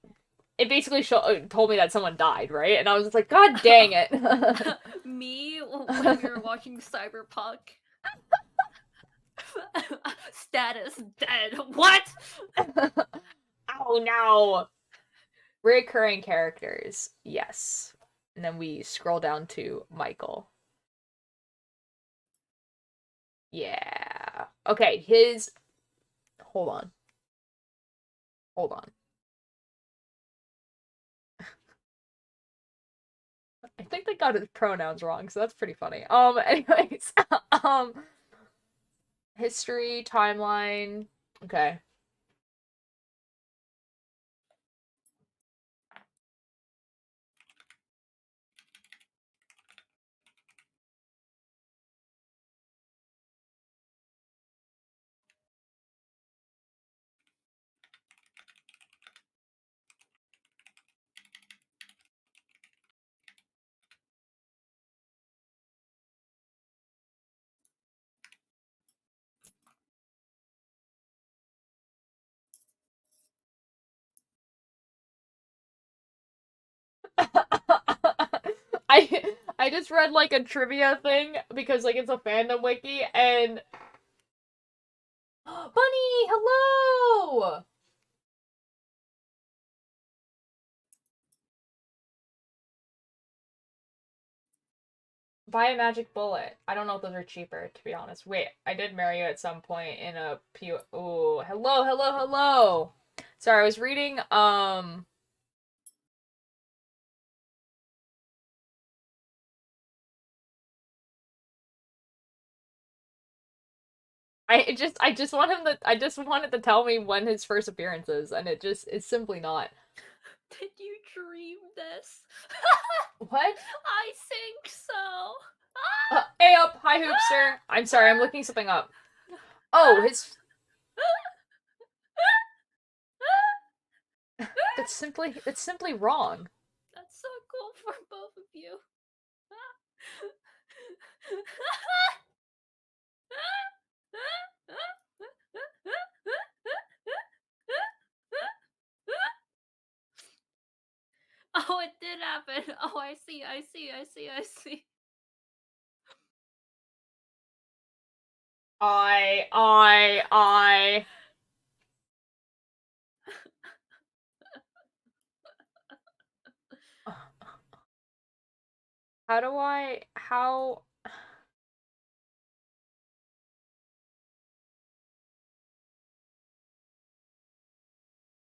it basically told me that someone died, right? And I was just like, God dang it. Me when we were watching Cyberpunk. Status dead. What? Oh no. Recurring characters, yes. And then we scroll down to Michael. Yeah. Okay, his. Hold on. Hold on. I think they got his pronouns wrong, so that's pretty funny. Anyways. um, History, timeline. Okay. I just read like a trivia thing because like it's a fandom wiki and Bunny, hello. Buy a magic bullet. I don't know if those are cheaper, to be honest. Wait, I did marry you at some point in a Ooh, hello, hello, hello. Sorry, I was reading, I just want him to, I just wanted to tell me when his first appearance is, and it's simply not. Did you dream this? What? I think so. Hey up, hi Hoopster. I'm sorry, I'm looking something up. Oh, his. That's simply wrong. That's so cool for both of you. Oh, it did happen. Oh, I see, I see, I see, I see. I. How?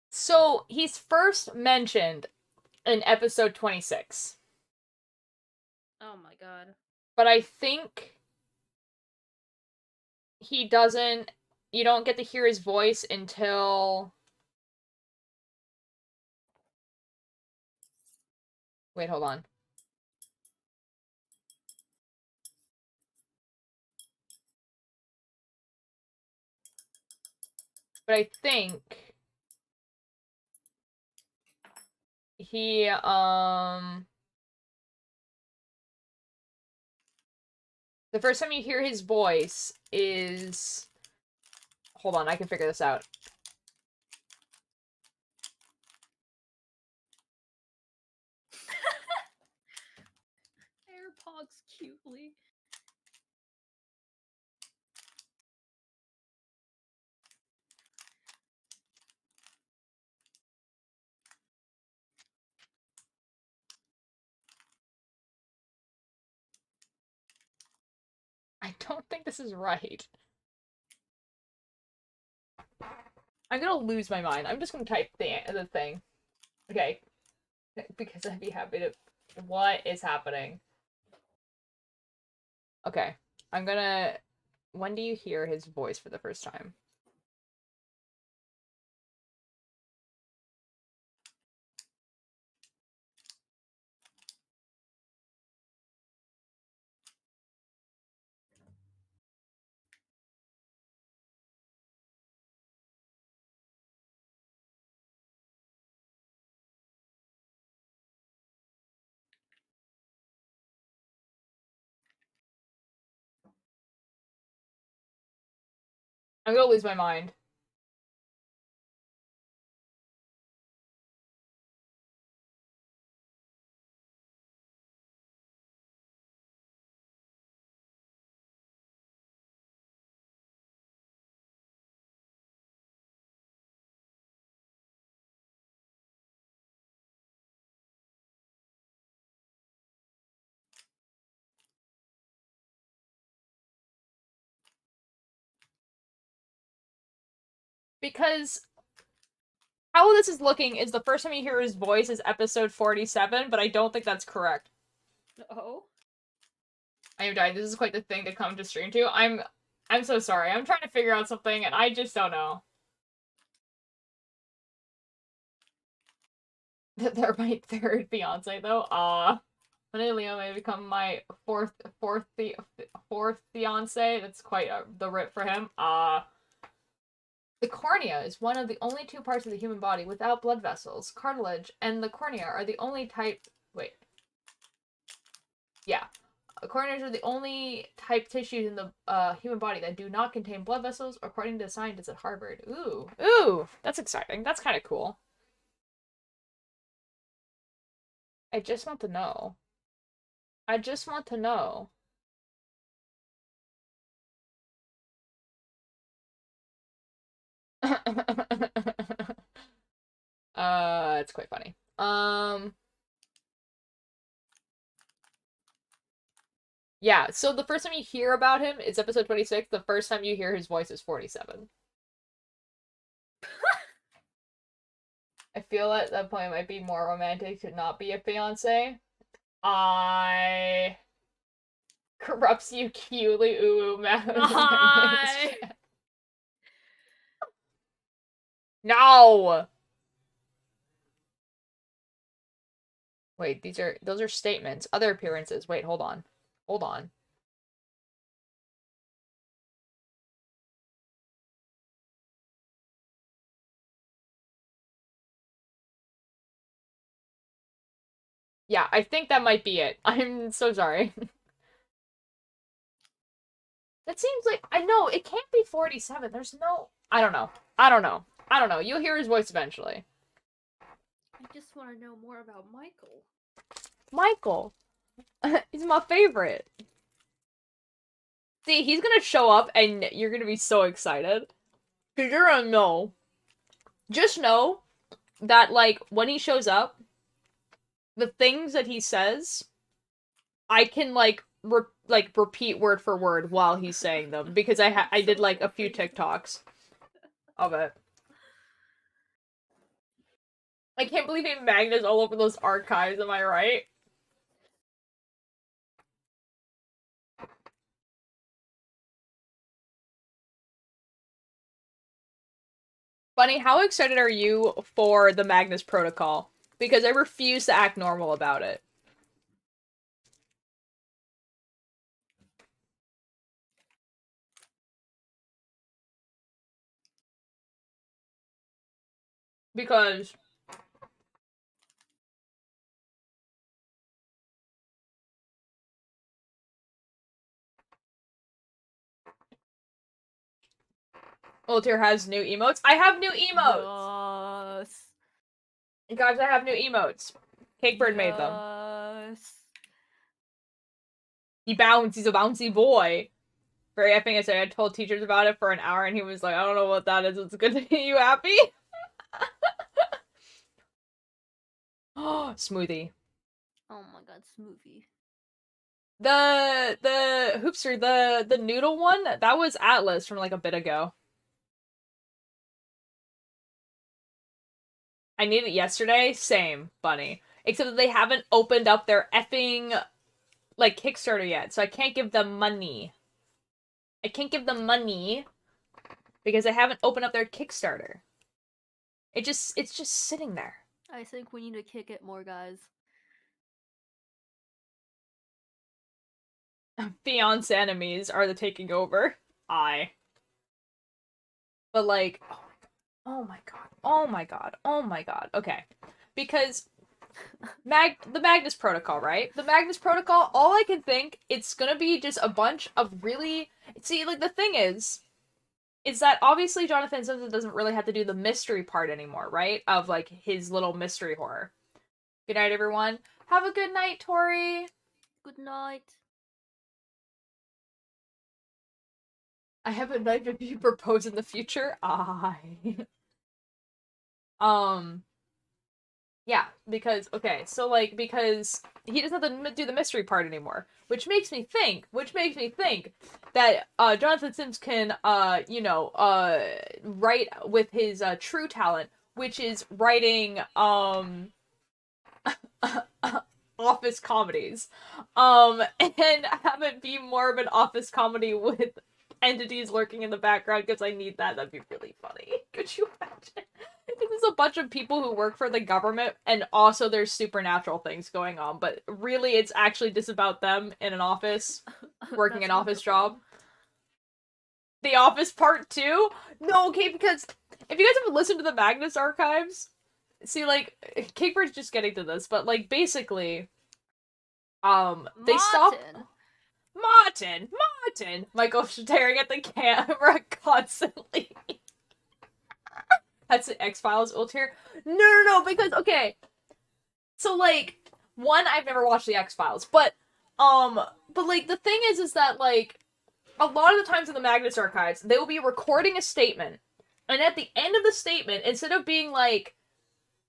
So he's first mentioned in episode 26. Oh my god. But I think he doesn't. You don't get to hear his voice until. Wait, hold on. But I think he the first time you hear his voice is, hold on, I can figure this out. AirPods cutely. I don't think this is right. I'm gonna lose my mind. I'm just gonna type the thing. Okay. Because I'd be happy to. What is happening? Okay. I'm gonna. When do you hear his voice for the first time? I'm gonna lose my mind. Because how this is looking is the first time you hear his voice is episode 47, but I don't think that's correct. Oh? I am dying. This is quite the thing to come to stream to. I'm so sorry. I'm trying to figure out something and I just don't know. They're my third fiance though. When Leo may become my fourth fiance. That's quite the rip for him. The cornea is one of the only two parts of the human body without blood vessels. Cartilage and the cornea are the only type. Wait. Yeah. Corneas are the only type tissues in the human body that do not contain blood vessels, according to scientists at Harvard. Ooh. Ooh. That's exciting. That's kind of cool. I just want to know. I just want to know. It's quite funny. Yeah, so the first time you hear about him is episode 26. The first time you hear his voice is 47. I feel at that point it might be more romantic to not be a fiance. I corrupts you cutely ooh Hi. No. Wait, those are statements. Other appearances. Wait, hold on. Hold on. Yeah, I think that might be it. I'm so sorry. That seems like I know it can't be 47. There's no I don't know. I don't know. I don't know. You'll hear his voice eventually. I just want to know more about Michael. Michael. He's my favorite. See, he's gonna show up and you're gonna be so excited. Cause you're gonna know. Just know that, like, when he shows up, the things that he says, I can, like, repeat word for word while he's saying them. Because I did, like, a few TikToks of it. I can't believe he Magnus all over those archives, am I right? Bunny, how excited are you for the Magnus Protocol? Because I refuse to act normal about it. Because Ultir has new emotes. I have new emotes! Yes. Guys, I have new emotes. Cakebird made them. Yes. He's a bouncy boy. Very effing excited. I told teachers about it for an hour and he was like, I don't know what that is. It's good to see you happy. Oh, smoothie. Oh my god, smoothie. The hoopster, the noodle one, that was Atlas from like a bit ago. I needed it yesterday. Same, Bunny. Except that they haven't opened up their effing, like, Kickstarter yet, so I can't give them money. I can't give them money because I haven't opened up their Kickstarter. It's just sitting there. I think we need to kick it more, guys. Fiance enemies are the taking over. But like, oh my god, oh my god, oh my god. Okay, because the Magnus Protocol, right? The Magnus Protocol. All I can think, it's gonna be just a bunch of really. See, like the thing is, is that obviously Jonathan Simpson doesn't really have to do the mystery part anymore, right? Of like his little mystery horror. Good night, everyone. Have a good night, Tori. Good night. I have a knife if you propose in the future. Yeah, because because he doesn't have to do the mystery part anymore, which makes me think that Jonathan Sims can write with his true talent, which is writing office comedies, and have it be more of an office comedy with entities lurking in the background, because I need that. That'd be really funny. Could you imagine? There's a bunch of people who work for the government, and also there's supernatural things going on, but really it's actually just about them in an office, working an office job. The Office Part 2? No, okay, because if you guys haven't listened to the Magnus archives, see, like, Cakebird's just getting to this, but, like, basically, they stop... Martin! Michael's staring at the camera constantly. That's the X-Files ult here. No, because, okay. So, like, one, I've never watched the X-Files, but, like, the thing is that, like, a lot of the times in the Magnus archives, they will be recording a statement, and at the end of the statement, instead of being like,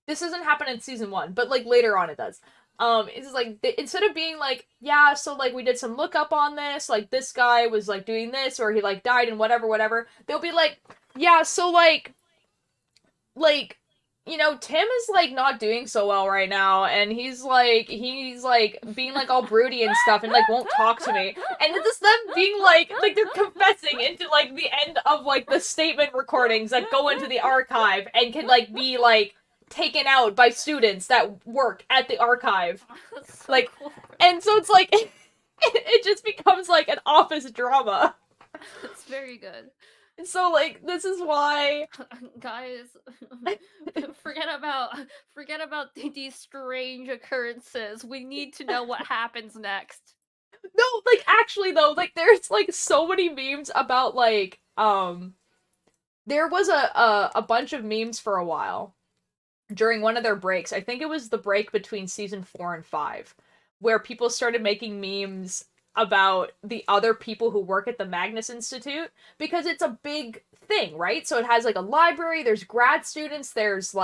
this doesn't happen in season 1, but, like, later on it does, it's like, instead of being like, yeah, so, like, we did some lookup on this, like, this guy was, like, doing this, or he, like, died and whatever, they'll be like, yeah, so, like, you know, Tim is, like, not doing so well right now, and he's, like, being, like, all broody and stuff, and, like, won't talk to me, and it's just them being, like, they're confessing into, like, the end of, like, the statement recordings that go into the archive, and can, like, be, like, taken out by students that work at the archive. So like, cool. And so it's, like, it just becomes, like, an office drama. It's very good. So, like, this is why... Guys, forget about these strange occurrences. We need to know what happens next. No, like, actually, though, like, there's, like, so many memes about, like, there was a bunch of memes for a while during one of their breaks. I think it was the break between season 4 and 5, where people started making memes about the other people who work at the Magnus Institute, because it's a big thing, right? So it has, like, a library, there's grad students, there's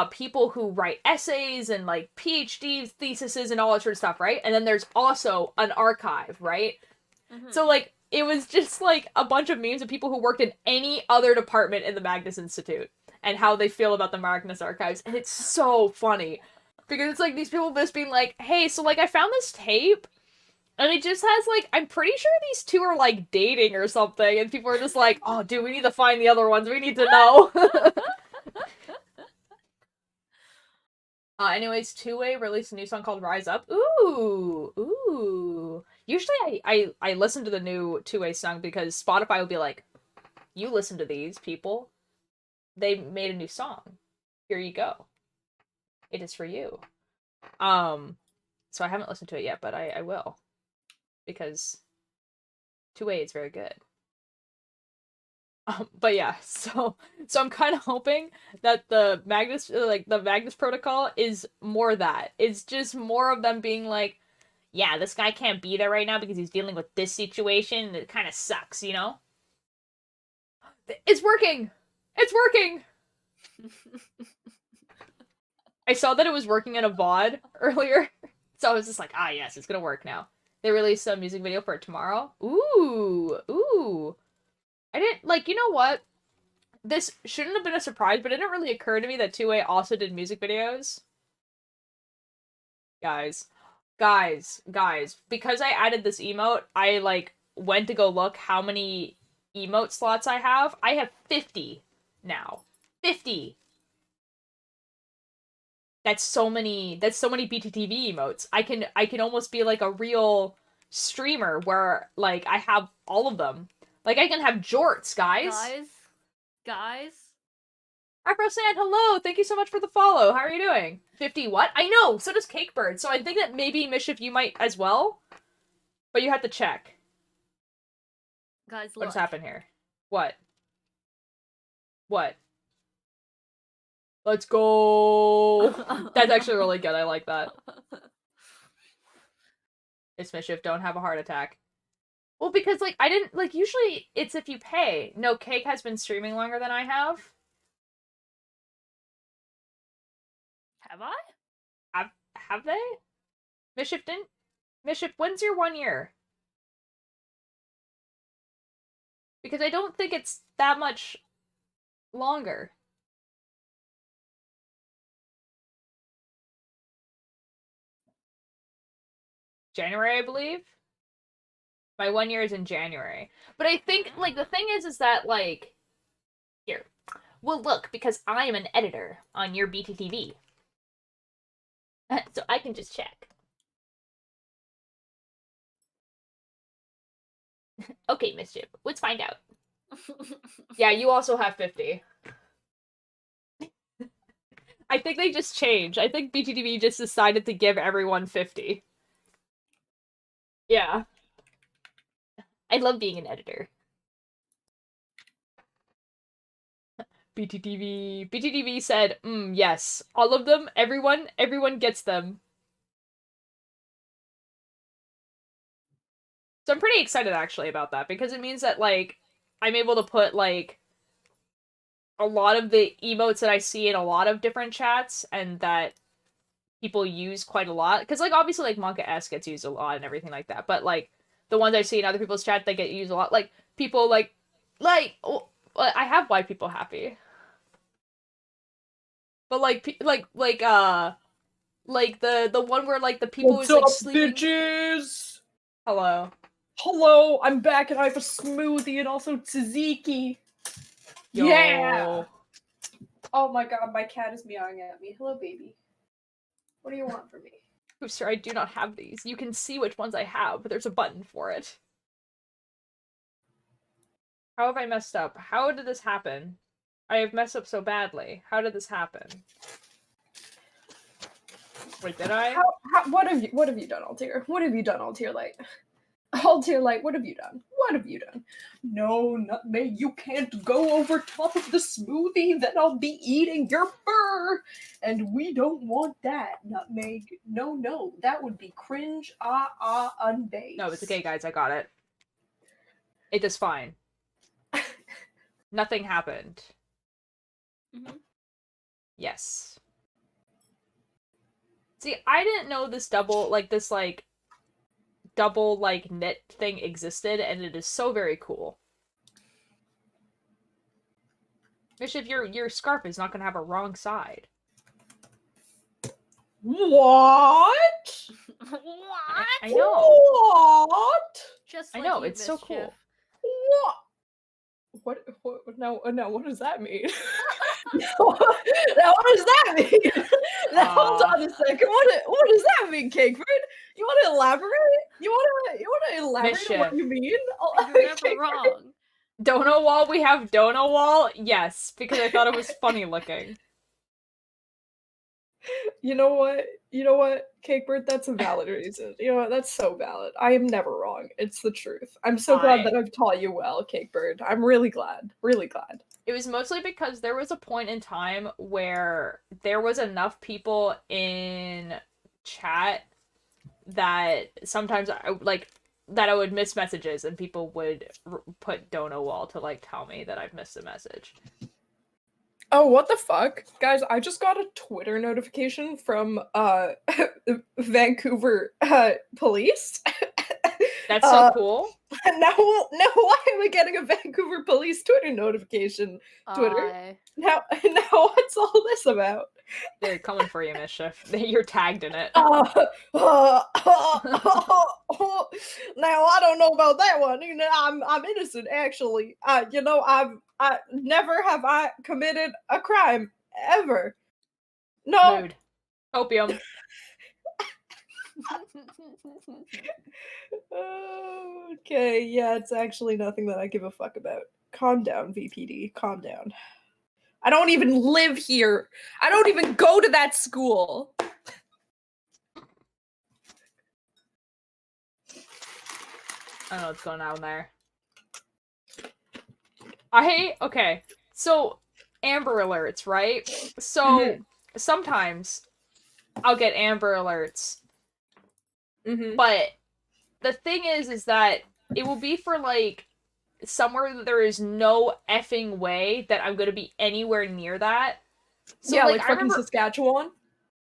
people who write essays and, like, PhD theses and all that sort of stuff, right? And then there's also an archive, right? Mm-hmm. So, like, it was just, like, a bunch of memes of people who worked in any other department in the Magnus Institute and how they feel about the Magnus archives, and it's so funny. Because it's, like, these people just being like, hey, so, like, I found this tape, and it just has, like, I'm pretty sure these two are, like, dating or something, and people are just like, oh, dude, we need to find the other ones, we need to know. Anyways, Two-Way released a new song called Rise Up. Ooh. Usually I listen to the new Two-Way song because Spotify will be like, you listen to these people. They made a new song. Here you go. It is for you. So I haven't listened to it yet, but I will. Because Two-Way is very good. But yeah, so I'm kind of hoping that the Magnus protocol is more that. It's just more of them being like, yeah, this guy can't be there right now because he's dealing with this situation, and it kind of sucks, you know? It's working! It's working! I saw that it was working in a VOD earlier, so I was just like, ah, yes, it's gonna work now. They released a music video for it tomorrow. Ooh. I didn't, like, you know what? This shouldn't have been a surprise, but it didn't really occur to me that Two-Way also did music videos. Guys, because I added this emote, I, like, went to go look how many emote slots I have. I have 50 now. 50! That's so many BTTV emotes. I can almost be, like, a real streamer where, like, I have all of them. Like, I can have jorts, guys. Guys. Afro-Sand, hello! Thank you so much for the follow. How are you doing? 50 what? I know! So does Cakebird. So I think that maybe, Mischief, you might as well. But you have to check. Guys, look. What has happened here? What? What? Let's go. That's actually really good. I like that. It's Mischief, don't have a heart attack. Well, because, like, I didn't, like, usually it's if you pay. No, Cake has been streaming longer than I have. Have I? Have they? Mischief didn't? Mischief, when's your 1 year? Because I don't think it's that much longer. January, I believe? My 1 year is in January. But I think, like, the thing is that, like, here. Well, look, because I am an editor on your BTTV. So I can just check. Okay, Mischief, let's find out. Yeah, you also have 50. I think they just changed. I think BTTV just decided to give everyone 50. Yeah. I love being an editor. BTTV said, yes. All of them, everyone gets them. So I'm pretty excited actually about that because it means that, like, I'm able to put, like, a lot of the emotes that I see in a lot of different chats and that people use quite a lot. Because, like, obviously, like, Monka S gets used a lot and everything like that. But, like, the ones I see in other people's chat, they get used a lot. Like, people, oh, I have white people happy. But, like, the one where, like, the people What's who's, like, up, sleeping... bitches? Hello. Hello, I'm back and I have a smoothie and also tzatziki. Yo. Yeah! Oh my god, my cat is meowing at me. Hello, baby. What do you want from me? Oh, sir, I do not have these. You can see which ones I have, but there's a button for it. How have I messed up? How did this happen? I have messed up so badly. How did this happen? Wait, did I? What have you done, Altier? What have you done, Altier Light? Altier Light, what have you done? What have you done? No, Nutmeg, you can't go over top of the smoothie, then I'll be eating your fur! And we don't want that, Nutmeg. No, that would be cringe, unbased. No, it's okay, guys, I got it. It is fine. Nothing happened. Mm-hmm. Yes. See, I didn't know this double, like, double, like, knit thing existed, and it is so very cool. Mischief, your scarf is not gonna have a wrong side. What? What? I know. What? Just I like know, you, it's so Mischief. cool. What? No, what does that mean? Now, what does that mean? Now, hold on a second. What does that mean, Cakeford? You want to elaborate? You want to elaborate on what Mischief. you mean? You're never Cakeford? wrong. Dono wall, we have Dono wall? Yes, because I thought it was funny looking. You know what? Cakebird, that's a valid reason. You know what? That's so valid. I am never wrong. It's the truth. I'm so glad that I've taught you well, Cakebird. I'm really glad. Really glad. It was mostly because there was a point in time where there was enough people in chat that sometimes I would miss messages and people would put Dono wall to, like, tell me that I've missed a message. Oh, what the fuck? Guys, I just got a Twitter notification from Vancouver police. That's so cool. Now why am I getting a Vancouver police Twitter notification? Twitter. Now what's all this about? They're coming for you, Mischief. You're tagged in it. Now I don't know about that one. You know, I'm innocent actually. You know, I never have I committed a crime ever. No. Mood. Opium. Okay, yeah, it's actually nothing that I give a fuck about. Calm down, VPD. Calm down. I don't even live here. I don't even go to that school. I don't know what's going on there. Okay. So Amber Alerts, right? So sometimes I'll get Amber Alerts, but the thing is that it will be for like somewhere that there is no effing way that I'm gonna be anywhere near that. So yeah, like like I fucking remember, Saskatchewan.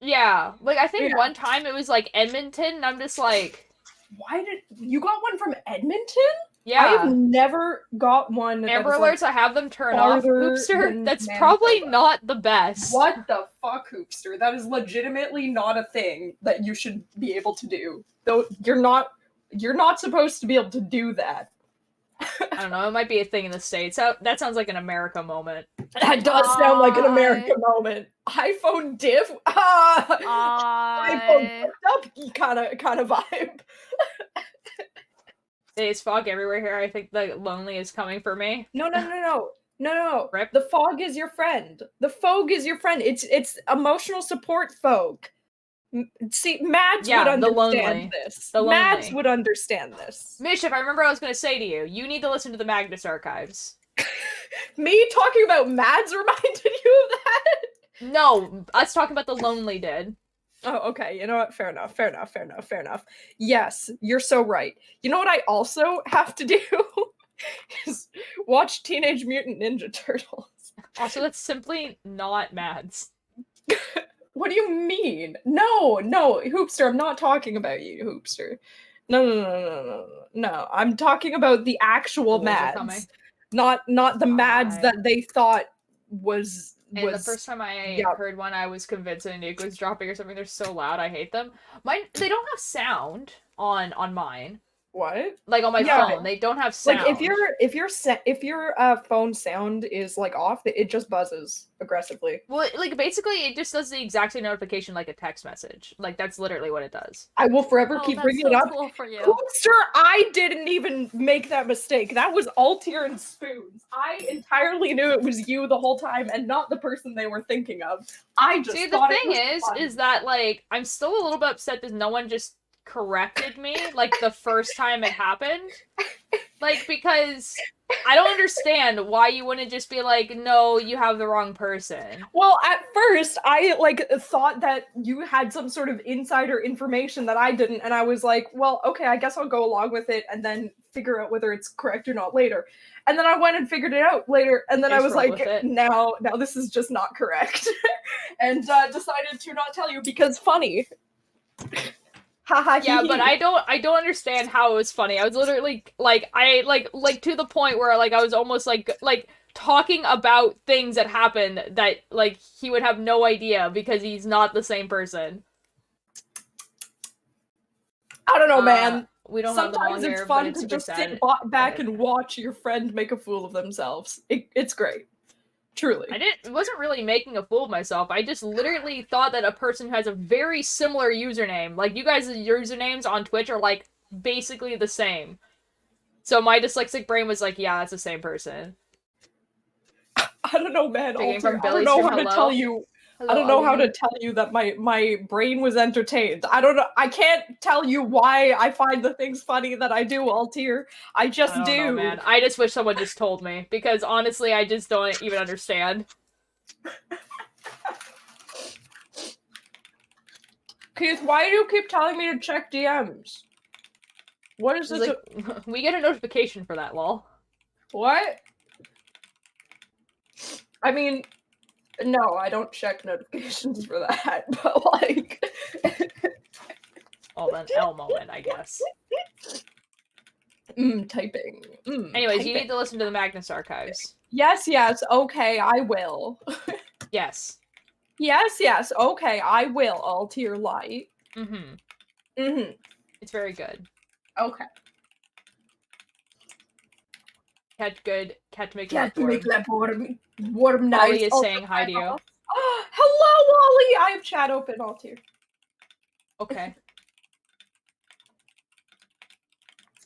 yeah, like I think Yeah. one time it was like Edmonton, and I'm just like, Why did you got one from Edmonton? I have yeah. never got one that Amber is like Alerts, I have them turn off, farther Hoopster. than That's probably Manitoba. not the best. What the fuck, Hoopster? That is legitimately not a thing that you should be able to do. Though you're not supposed to be able to do that. I don't know, it might be a thing in the States. That sounds like an America moment. That does sound like an American moment. iPhone diff. iPhone fucked up kind of vibe. There's fog everywhere here. I think the lonely is coming for me. No. Rip. The fog is your friend. The fog is your friend. It's emotional support folk. See, Mads would understand this. Mads would understand this. Mischief, I remember I was going to say to you, you need to listen to the Magnus Archives. Me talking about Mads reminded you of that? No, us talking about the lonely did. Oh, okay. You know what? Fair enough. Yes, you're so right. You know what I also have to do? Is watch Teenage Mutant Ninja Turtles. Also, that's simply not Mads. What do you mean? No, Hoopster, I'm not talking about you, Hoopster. No. I'm talking about the actual Mads. Not the Mads that they thought was. And the first time I heard one, I was convinced a nuke was dropping or something. They're so loud, I hate them. They don't have sound on mine. What? Like on my phone, they don't have sound. Like if your phone sound is like off, it just buzzes aggressively. Well, like basically, it just does the exact same notification like a text message. Like that's literally what it does. I will forever keep bringing it up. Cool for you. Hoopster, I didn't even make that mistake. That was Altier and Spoons. I entirely knew it was you the whole time and not the person they were thinking of. I just thought the thing is that like I'm still a little bit upset that no one just corrected me like the first time it happened, like because I don't understand why you wouldn't just be like, no, you have the wrong person. Well, at first I like thought that you had some sort of insider information that I didn't, and I was like, well, okay, I guess I'll go along with it and then figure out whether it's correct or not later. And then I went and figured it out later, and then I was like, now this is just not correct. And decided to not tell you because funny. Yeah, but I don't understand how it was funny. I was literally like to the point where like I was almost like talking about things that happened that like he would have no idea because he's not the same person. I don't know, man. We don't Sometimes have them all it's here, fun but to just sad. sit back and watch your friend make a fool of themselves. It's great. Truly. It wasn't really making a fool of myself. I just literally thought that a person who has a very similar username, like you guys' usernames on Twitch are like basically the same. So my dyslexic brain was like, yeah, that's the same person. I don't know, man. I don't know how to tell you. I don't know how to tell you that my brain was entertained. I don't know. I can't tell you why I find the things funny that I do, Altier. I just do. Know, man. I just wish someone just told me because honestly, I just don't even understand. Keith, why do you keep telling me to check DMs? What is this? Like, we get a notification for that, lol. What? I mean, no, I don't check notifications for that, but like... Well, then L moment, I guess. Typing. Anyways, typing. You need to listen to the Magnus Archives. Yes, okay, I will. Yes. Yes, okay, I will, Altier Light. It's very good. Okay. Catch make that warm nice. Ollie is saying hi to you. Hello, Ollie! I have chat open, Altier. Okay.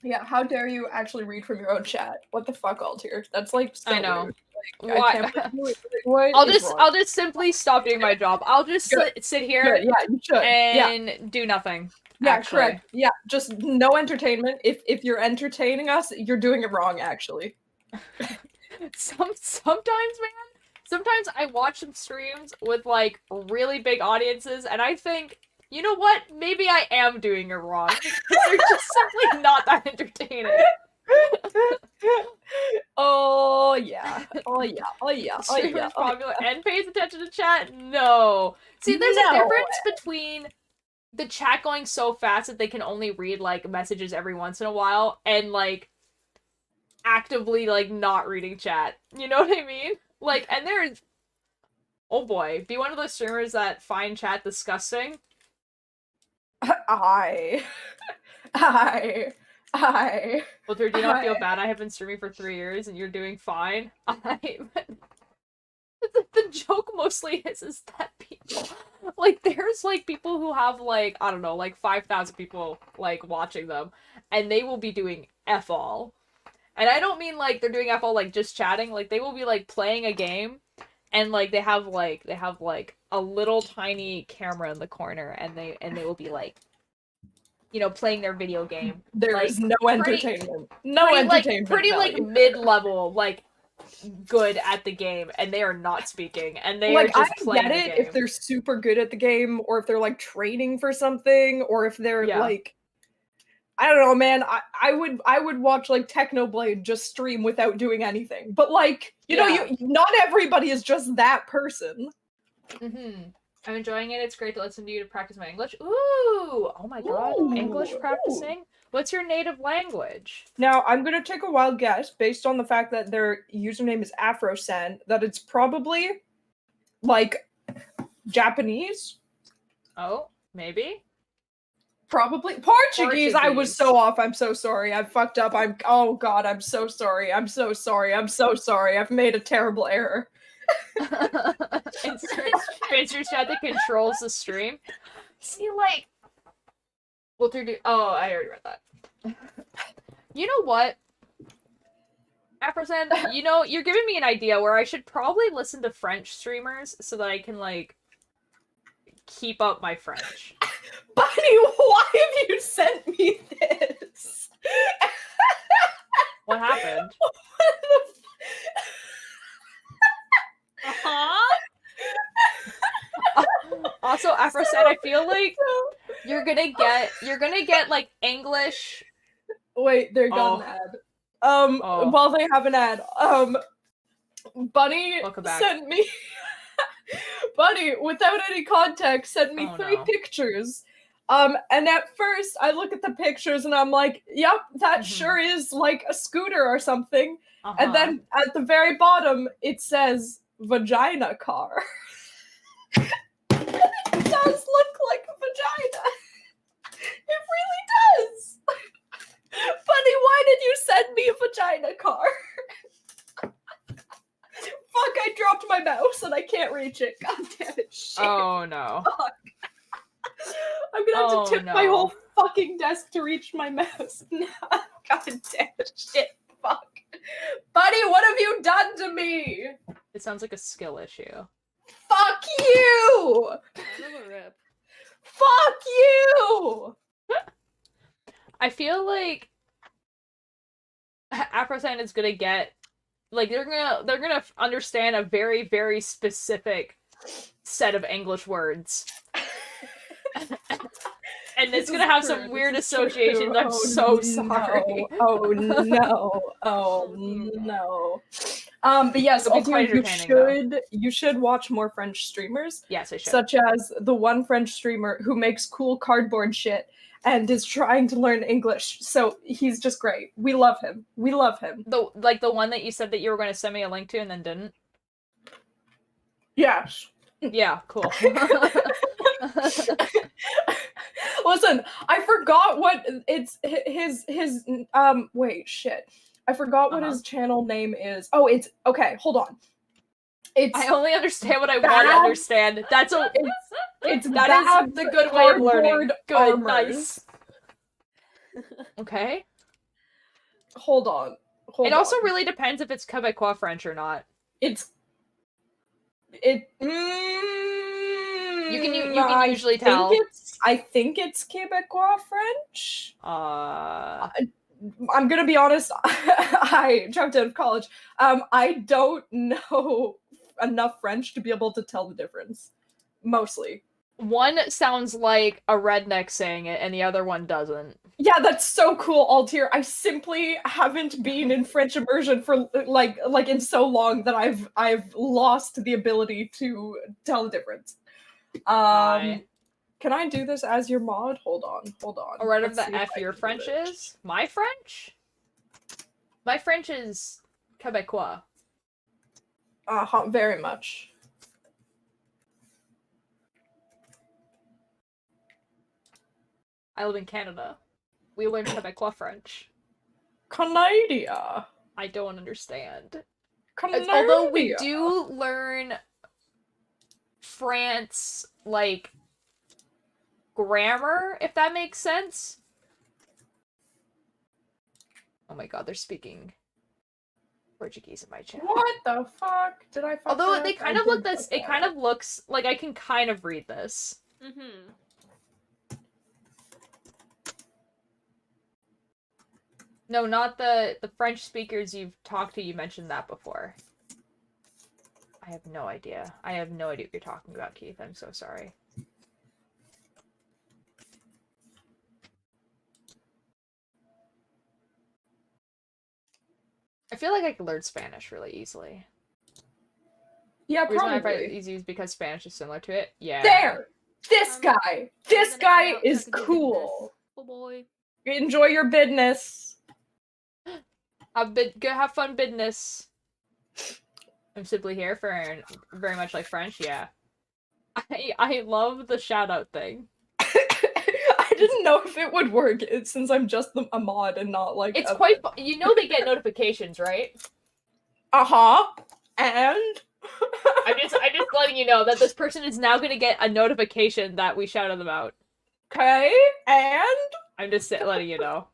Yeah, how dare you actually read from your own chat? What the fuck, Altier? That's like so I know. Weird. Like, what I'll just simply stop doing my job. I'll just sit here yeah, you should. And do nothing. Yeah, actually. Correct. Yeah, just no entertainment. If you're entertaining us, you're doing it wrong, actually. Sometimes, man, sometimes I watch some streams with like really big audiences, and I think, you know what? Maybe I am doing it wrong because they're just simply not that entertaining. Oh yeah. Oh yeah. Oh yeah. Oh Streamer's yeah. Oh, popular and pays attention to chat? No. See, there's a No. difference between the chat going so fast that they can only read like messages every once in a while and like actively like not reading chat. You know what I mean? Like, and there's, oh boy, be one of those streamers that find chat disgusting. I. Well, do you not feel bad? I have been streaming for 3 years and you're doing fine. The joke mostly is that people, like, there's like people who have like, I don't know, like 5,000 people like watching them, and they will be doing F all. And I don't mean like they're doing F all like just chatting, like they will be like playing a game and like they have like a little tiny camera in the corner and they will be like, you know, playing their video game. There like, is no entertainment. No pretty, entertainment. Like, pretty value. like mid-level, like good at the game, and they are not speaking, and they like, are just I playing get the it game. if they're super good at the game, or if they're like training for something, or if they're like, I don't know, man. I would watch like Technoblade just stream without doing anything. But like, you know, not everybody is just that person. I'm enjoying it. It's great to listen to you to practice my English. Ooh! Oh my god. Ooh. English practicing? What's your native language? Now, I'm gonna take a wild guess, based on the fact that their username is AfroSen, that it's probably, like, Japanese? Oh, maybe? Probably. Portuguese! I was so off. I'm so sorry. I fucked up. Oh god, I'm so sorry. I'm so sorry. I'm so sorry. I've made a terrible error. It's your chat that controls the stream. See, like, well, oh, I already read that. You know what, Afrozen? You know, you're giving me an idea where I should probably listen to French streamers so that I can like keep up my French. Buddy, why have you sent me this? What happened? Also, Afroset, I feel like you're gonna get like English. Wait, they got an ad. While they have an ad, Bunny sent me. Bunny, without any context, sent me 3 pictures. And at first, I look at the pictures and I'm like, "Yep, that sure is like a scooter or something." And then at the very bottom, it says "vagina car." It does look like a vagina. It really does. Bunny, why did you send me a vagina car? Fuck, I dropped my mouse and I can't reach it. God damn it, shit. Oh no. Fuck. I'm gonna have to tip my whole fucking desk to reach my mouse. God damn it, shit. Fuck. Buddy, what have you done to me? It sounds like a skill issue. Fuck you! Rip. Fuck you! I feel like Afrosign is gonna get, like, they're gonna understand a very, very specific set of English words. And it's gonna have some weird associations. I'm so sorry. Oh no. Oh no. But yes, you should watch more French streamers. Yes, I should. Such as the one French streamer who makes cool cardboard shit and is trying to learn English. So he's just great. We love him. We love him. The one that you said that you were going to send me a link to and then didn't? Yes. Yeah, cool. Listen, I forgot what it's his wait, shit. I forgot what his channel name is. Oh, it's okay, hold on. I only understand what I want to understand. That's that is the good way of learning. Good, nice. Okay. Hold on. It also really depends if it's Quebecois French or not. You can usually tell. I think it's Quebecois French. I'm gonna be honest. I dropped out of college. I don't know enough French to be able to tell the difference. Mostly. One sounds like a redneck saying it, and the other one doesn't. Yeah, that's so cool, Altier. I simply haven't been in French immersion for like in so long that I've lost the ability to tell the difference. Right. Can I do this as your mod? Hold on. Or whatever Let's the see if F I your can do French it. is? My French? My French is Quebecois. Very much. I live in Canada. We learn Quebecois French. Canada. I don't understand. Canada. Although we do learn France, like, grammar, if that makes sense. Oh my god, they're speaking Portuguese in my chat. What the fuck? Did I fuck Although that they up? kind I of look did this, fuck it that kind up. of looks like I can kind of read this. Mm-hmm. No, not the French speakers you've talked to. You mentioned that before. I have no idea. I have no idea what you're talking about, Keith. I'm so sorry. I feel like I could learn Spanish really easily. Yeah, The reason why I find it probably. easy is because Spanish is similar to it. Yeah. There! This guy! This I'm gonna guy head out so I is can do cool! business. Oh boy. Enjoy your business. Go have fun business. I'm simply here for very much like French, yeah. I love the shout out thing. I didn't know if it would work since I'm just a mod and not like It's quite you know they get notifications, right? Uh-huh. And I'm just letting you know that this person is now gonna get a notification that we shouted them out. okay, and I'm just letting you know.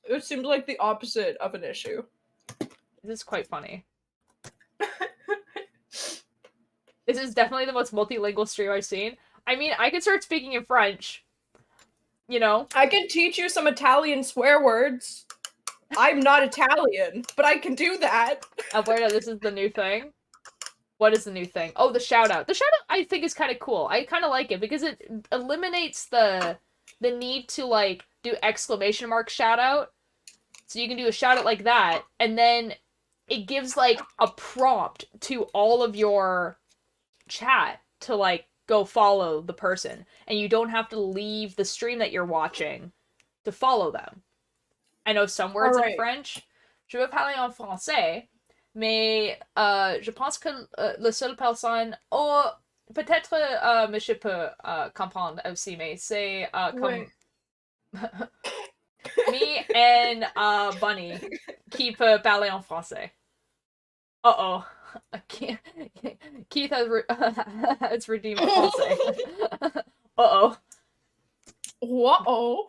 it seems like the opposite of an issue. This is quite funny. This is definitely the most multilingual stream I've seen. I mean, I could start speaking in French. You know? I can teach you some Italian swear words. I'm not Italian, but I can do that. Alberta, this is the new thing. What is the new thing? Oh, the shout out. The shout out I think is kind of cool. I kind of like it because it eliminates the need to like do exclamation mark shout out. So you can do a shout out like that, and then it gives like a prompt to all of your chat to like go follow the person, and you don't have to leave the stream that you're watching to follow them. I know some words in French. Je veux parler en français, mais je pense que la seule personne, oh, peut-être monsieur peut comprendre aussi, mais c'est comme me and Bunny qui peut parler en français. Uh-oh. Keith has redeemed français. Uh-oh. Uh-oh.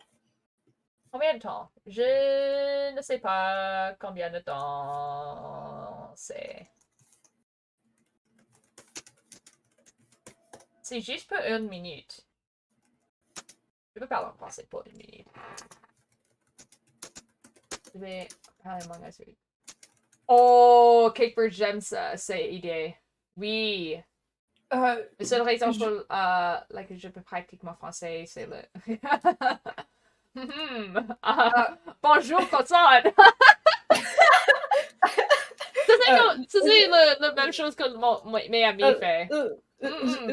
Combien de temps? Je ne sais pas combien de temps c'est. C'est juste pour 1 minute. Je peux parler en français pour 1 minute. Je vais parler mon suite. Oh, Cakebird, j'aime ça, c'est idée. Oui. La seule raison pour laquelle je peux pratiquer mon français, c'est le... bonjour, croissant! Ça, c'est la même chose que mes amis fait.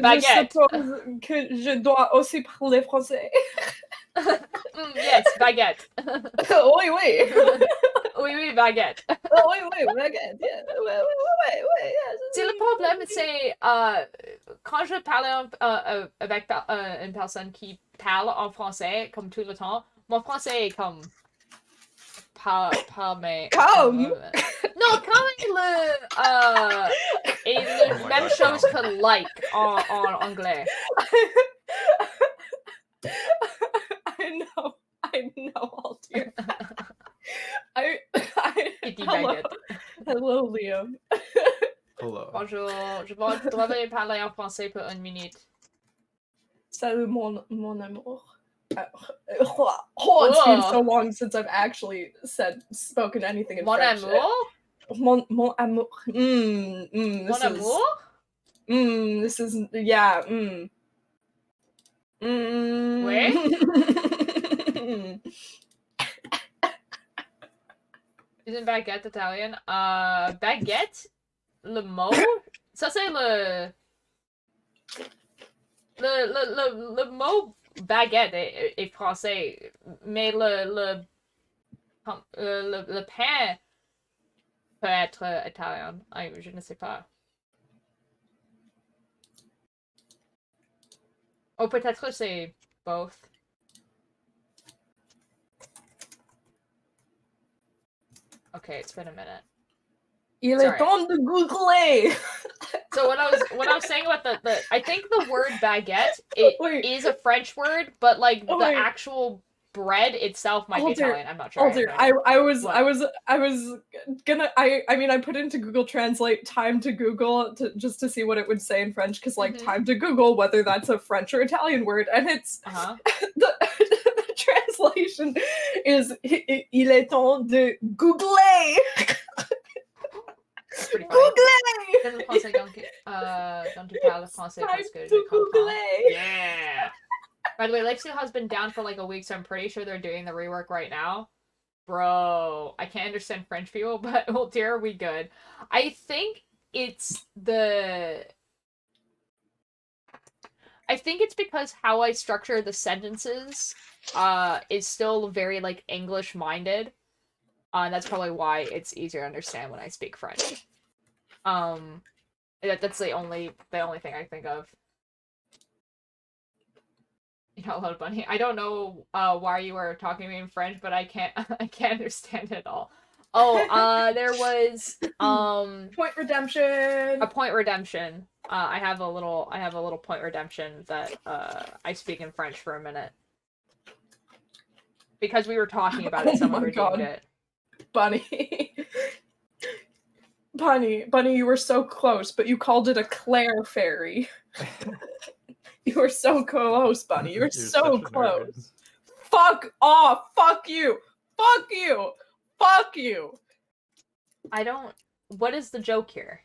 Baguette. Je suppose que je dois aussi parler français. Yes, baguette. Oui, oui. Oui, baguette. Oui, oui, baguette. Yeah. Oui, yes. C'est le problème, c'est quand je parle avec une personne qui parle en français comme tout le temps, mon français est comme pas mais comme non, comme et la même chose que like en anglais. I know, Altier. Hello, Liam. Hello. Bonjour, je voudrais parler en français pour 1 minute. Salut, mon amour. Alors, it's been so long since I've actually spoken anything in Mon French. amour? Mon amour. Mon amour? This is, yeah, Ouais? Isn't baguette Italian? Baguette? Le mot? Ça c'est le mot baguette est français, mais le pain peut être italien. Je ne sais pas. Ou peut-être c'est both. Okay, it's been a minute. Il est temps de googler. So what I was saying about the I think the word baguette is a French word, but like the actual bread itself might be Italian. I'm not sure. I was gonna I put into Google Translate time to Google just to see what it would say in French, because like time to Google whether that's a French or Italian word, and it's the translation is il est temps de googler. Googlez! Don't you parle français parce que je comprends. Yeah! By the way, Lexio has been down for like a week, so I'm pretty sure they're doing the rework right now. Bro, I can't understand French people, but well, dear, we good. I think it's because how I structure the sentences is still very like English minded. And that's probably why it's easier to understand when I speak French. That's the only thing I think of. You know, hello, Bunny. I don't know why you were talking to me in French, but I can't understand it at all. Oh, there was point redemption. A point redemption. I have a little point redemption that I speak in French for a minute. Because we were talking about it, someone redeemed it. Bunny, you were so close, but you called it a Claire fairy. You were so close, Bunny. You were so close. Fuck off! Fuck you! Fuck you! Fuck you! What is the joke here?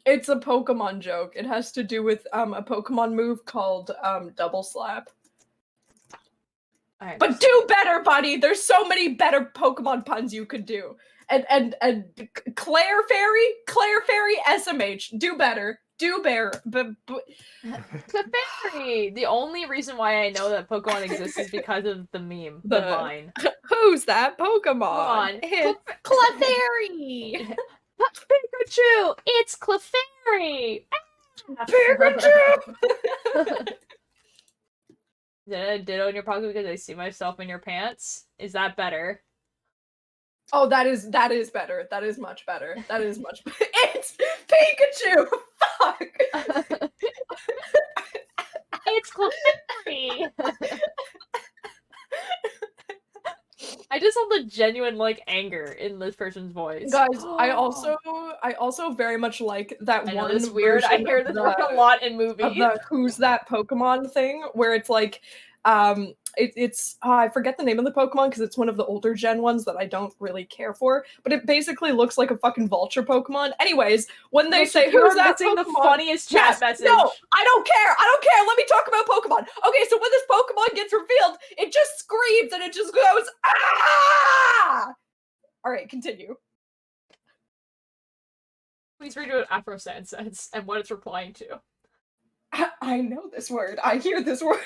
It's a Pokemon joke. It has to do with a Pokemon move called Double Slap. But do better, buddy! There's so many better Pokemon puns you could do. And Claire Fairy, SMH, do better. Do better. Clefairy! The only reason why I know that Pokemon exists is because of the meme. The vine. Who's that Pokemon? It's Clefairy! Pikachu! It's Clefairy! Pikachu! Did I ditto in your pocket because I see myself in your pants? Is that better? Oh, that is better. That is much better. That is much better. It's Pikachu! Fuck! It's Clefairy! I just saw the genuine, like, anger in this person's voice. Guys, I also very much like that I one know, this weird. I hear this word a lot in movies. Of the Who's That Pokemon thing, where it's like, it's I forget the name of the Pokemon because it's one of the older gen ones that I don't really care for, but it basically looks like a fucking vulture Pokemon. Anyways, when they say who's that Pokemon, the funniest chat message. No, I don't care. Let me talk about Pokemon. Okay, so when this Pokemon gets revealed, it just screams and it just goes ah. All right, continue. Please read what Afro says and what it's replying to. I know this word. I hear this word.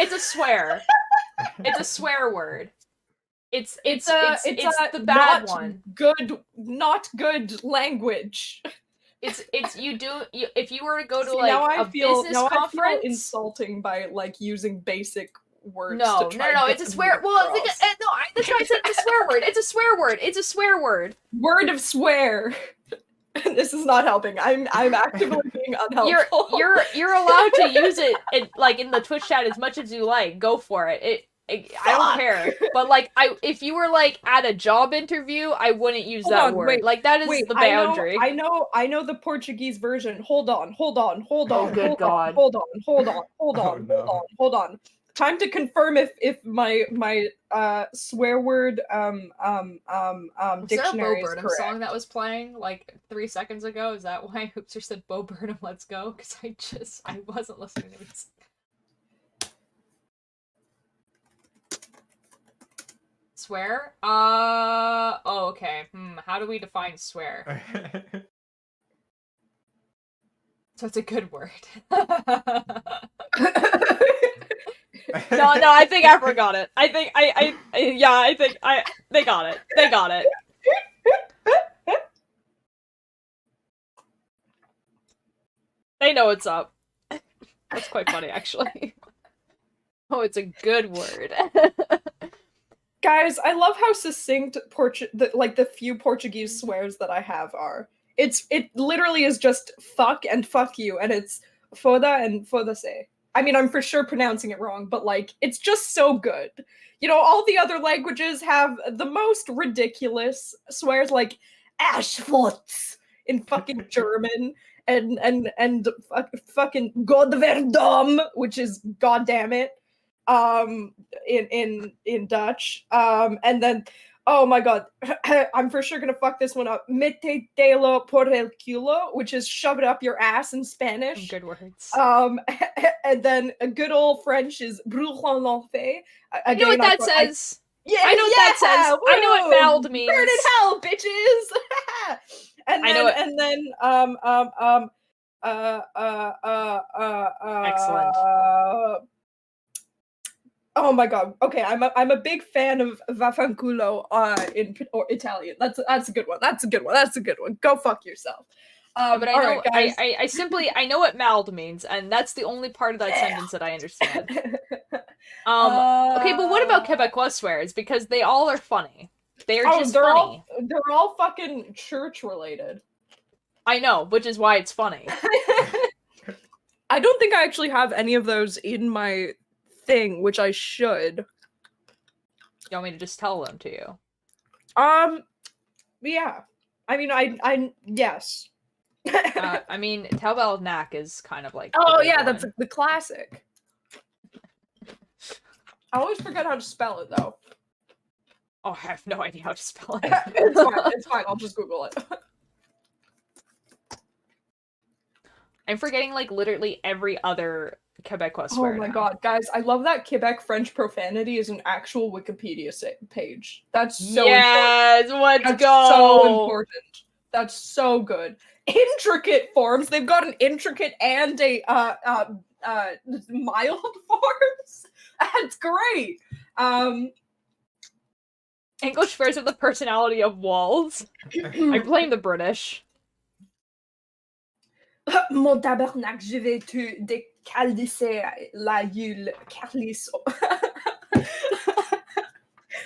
It's a swear. It's a swear word. It's the bad one. Not good language. If you were to go to like business conference, I feel insulting by like using basic words. No, it's a swear. Well, that's why I said it's a swear word. It's a swear word. It's a swear word. Word of swear. This is not helping. I'm actively being unhelpful. You're allowed to use it in the Twitch chat as much as you like. Go for it. I don't care. But like, if you were like at a job interview, I wouldn't use that word. Wait, like that is the boundary. I know the Portuguese version. Hold on. Oh, good God. Hold on. Time to confirm if my swear word Was dictionary there a Bo is Burnham correct. song that was playing like 3 seconds ago? Is that why Hoopster said Bo Burnham, let's go? Because I wasn't listening to music. Swear? Oh, okay. How do we define swear? So it's a good word. No, I think I forgot it. I think they got it. They got it. They know what's up. That's quite funny, actually. Oh, it's a good word. Guys, I love how succinct the few Portuguese swears that I have are. It literally is just fuck and fuck you, and it's foda and foda-se. I mean, I'm for sure pronouncing it wrong, but like, it's just so good. You know, all the other languages have the most ridiculous swears, like Ashfots in fucking German, and fucking Godverdom, which is goddamn it, in Dutch, and then, oh my god, I'm for sure gonna fuck this one up. Metetelo por el culo, which is shove it up your ass in Spanish. Good words. And then a good old French is brûle en l'enfer. I know what that says. Yeah, I know what that says. Woo! I know what meld means. Burn in hell, bitches. And then, I know it. And then, Excellent. Oh my god. Okay, I'm a big fan of vaffanculo in Italian. That's a good one. That's a good one. Go fuck yourself. But I know, right, guys. I simply I know what meld means, and that's the only part of that sentence that I understand. Okay, but what about Quebecois swears? Because they all are funny. They are just funny. They're all fucking church related. I know, which is why it's funny. I don't think I actually have any of those in my thing, which I should. You want me to just tell them to you? Yeah. I mean, I yes. I mean, Tabarnak is kind of like. Oh yeah, that's the classic. I always forget how to spell it though. Oh, I have no idea how to spell it. It's fine. I'll just Google it. I'm forgetting like literally every other Quebecois swear. Oh my now. god, guys, I love that Quebec French profanity is an actual Wikipedia page. That's so important. Let's go. So important. That's so good. Intricate forms. They've got an intricate and a mild forms. That's great. English swears have the personality of walls. I blame the British. Mon tabarnak, je vais te décalisser la gueule, Carliso.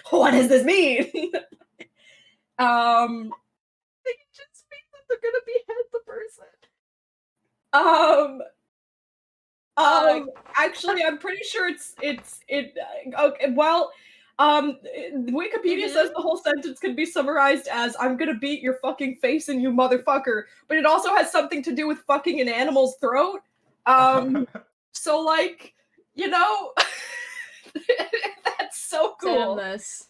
What does this mean? I think it just means that they're gonna behead the person. Actually, I'm pretty sure okay, well, Wikipedia says the whole sentence can be summarized as "I'm gonna beat your fucking face in, you motherfucker," but it also has something to do with fucking an animal's throat. So like, you know, that's so cool. This.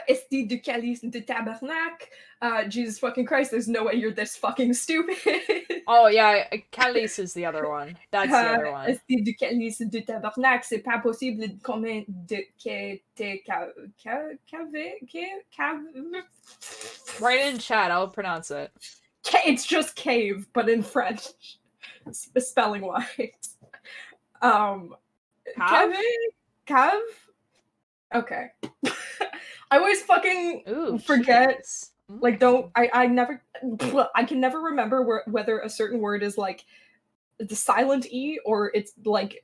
Esti de calice de tabarnak. Jesus fucking Christ, there's no way you're this fucking stupid. Oh yeah, calice is the other one. That's the other one. Esti de calice de tabarnak, c'est pas possible combien de que te Write it in chat, I'll pronounce it. It's just cave, but in French. Spelling wise. Cave? Okay. I always fucking forget. Like, I can never remember whether a certain word is like the silent E or it's like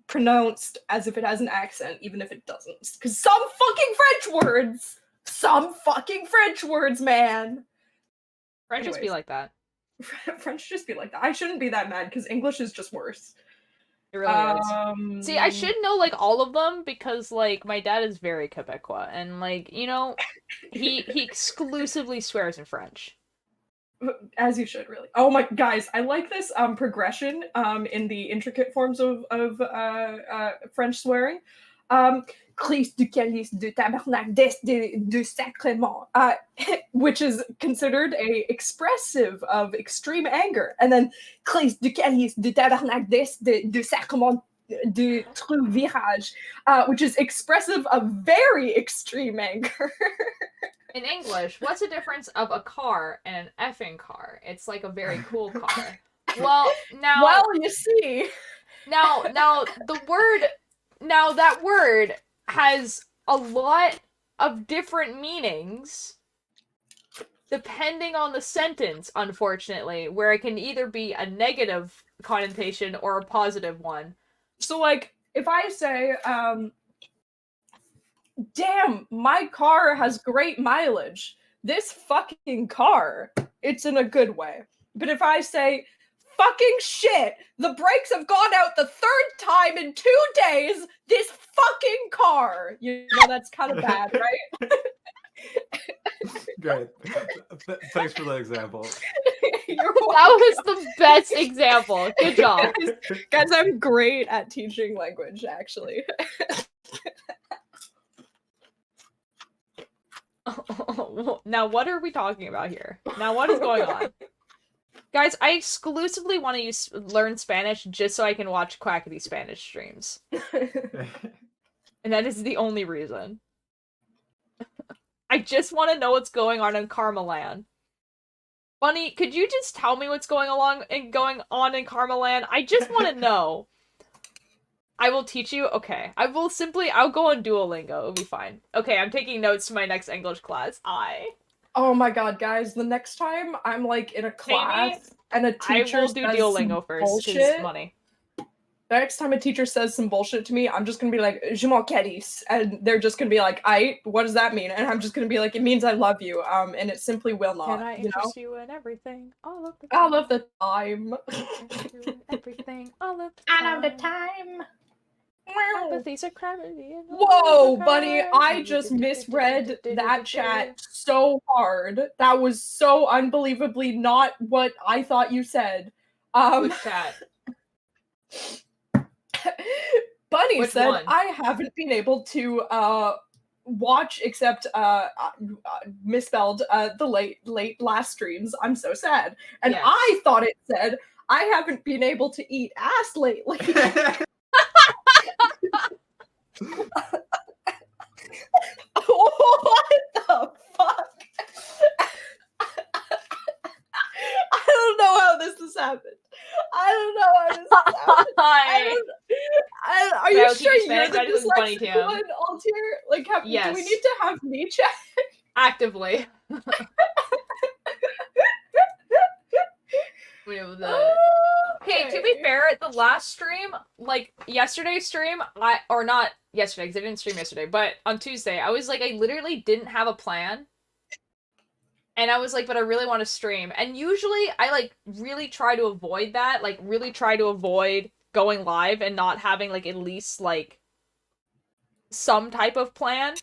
pronounced as if it has an accent, even if it doesn't. Because some fucking French words, man. French just be like that. French just be like that. I shouldn't be that mad because English is just worse. It really is. See, I should know like all of them because like my dad is very Quebecois and like, you know, he exclusively swears in French. As you should, really. Oh my guys, I like this progression in the intricate forms of French swearing. Christ du calice de tabarnak de sacrement, which is considered a expressive of extreme anger, and then Christ du calice de tabarnak de sacrement de trou virage, which is expressive of very extreme anger. In English, what's the difference of a car and an effing car? It's like a very cool car. Well, now... Well, you see. Now, that word has a lot of different meanings depending on the sentence, unfortunately, where it can either be a negative connotation or a positive one. So, like, if I say, damn, my car has great mileage. This fucking car, it's in a good way. But if I say, fucking shit, the brakes have gone out the third time in 2 days, this fucking car. You know, that's kind of bad, right? Great. Thanks for the example. That was the best example. Good job. Guys, I'm great at teaching language, actually. Now, what are we talking about here? Now, what is going on? Guys, I exclusively want to learn Spanish just so I can watch Quackity Spanish streams. And that is the only reason. I just want to know what's going on in Karmaland. Bunny, could you just tell me what's going on in Karmaland? I just want to know. I will teach you? Okay. I'll go on Duolingo. It'll be fine. Okay, I'm taking notes to my next English class. Oh my god, guys, the next time I'm like in a class and a teacher I will do Duolingo first, because money. The next time a teacher says some bullshit to me, I'm just gonna be like, je m'en calisse, and they're just gonna be like, what does that mean? And I'm just gonna be like, it means I love you, and it simply will not. Can I interest you in everything? All of the time. All of the time. Everything, all of the time. All of the time. Empathies are crappy. Whoa, buddy, I just misread that chat so hard. That was so unbelievably not what I thought you said. Which chat? Bunny Which said, one? I haven't been able to watch except misspelled the late last streams. I'm so sad. And yes. I thought it said, I haven't been able to eat ass lately. What the fuck? I don't know how this has happened. Are you sure you're the dyslexic one, Altier? Like, yes. Do we need to have me check? Actively. Okay, to be fair, the last stream, like yesterday's stream, not yesterday because I didn't stream yesterday, but on Tuesday, I was like, I literally didn't have a plan, and I was like, but I really want to stream, and usually I like really try to avoid that, like really try to avoid going live and not having like at least like some type of plan,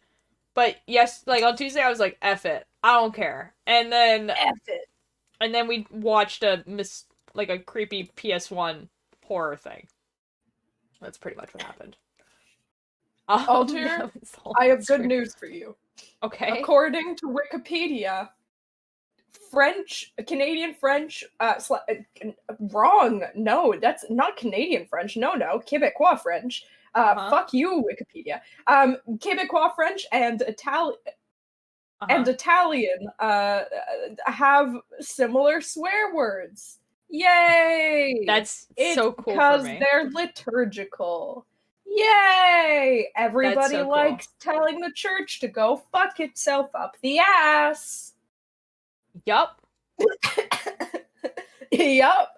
but yes, like on Tuesday I was like, F it, I don't care, and then F it. And then we watched a creepy PS1 horror thing. That's pretty much what happened. Altier, I have good news for you. Okay. According to Wikipedia, Canadian French, wrong. No, that's not Canadian French. No, Quebecois French. Fuck you, Wikipedia. Quebecois French and Italian. And Italian have similar swear words. Yay! That's so cool because for me. They're liturgical. Yay! Everybody so cool. likes telling the church to go fuck itself up the ass. Yup. Yup.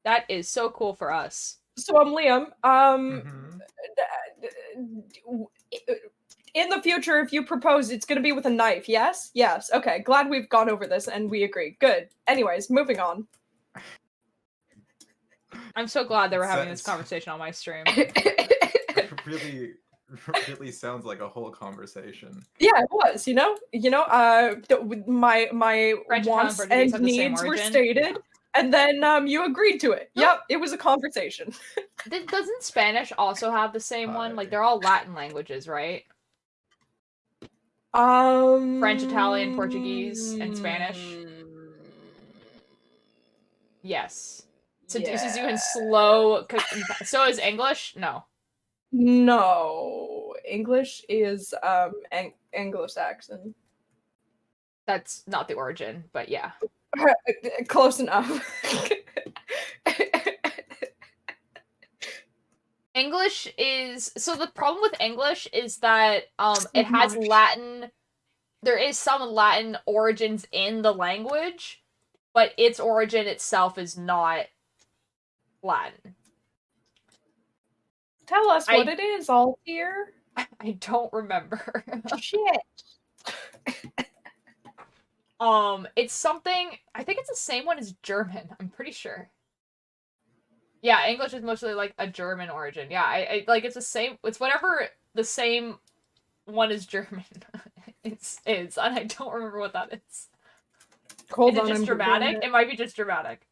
That is so cool for us. So I'm Liam. in the future, if you propose, it's gonna be with a knife, yes? Yes, okay. Glad we've gone over this and we agree. Good. Anyways, moving on. I'm so glad that we're having this Sense. conversation on my stream. really, really sounds like a whole conversation. Yeah, it was, my French, Italian, wants Portuguese and have the same needs were origin. stated, and then you agreed to it. Yep, it was a conversation. Doesn't Spanish also have the same one? Like, they're all Latin languages, right? French, Italian, Portuguese, and Spanish. Yes. Seduces you in slow. So is English? No. No, English is Anglo-Saxon. That's not the origin, but yeah. Close enough. English is so the problem with English is that it has much. Latin. There is some Latin origins in the language, but its origin itself is not Latin. Tell us what it is, Altier. I don't remember. Shit. It's something. I think it's the same one as German. I'm pretty sure. Yeah, English is mostly like a German origin. Yeah, I like it's the same. It's whatever the same one as German is, and I don't remember what that is. Hold is on, it just I'm dramatic? Googling it. It might be just dramatic.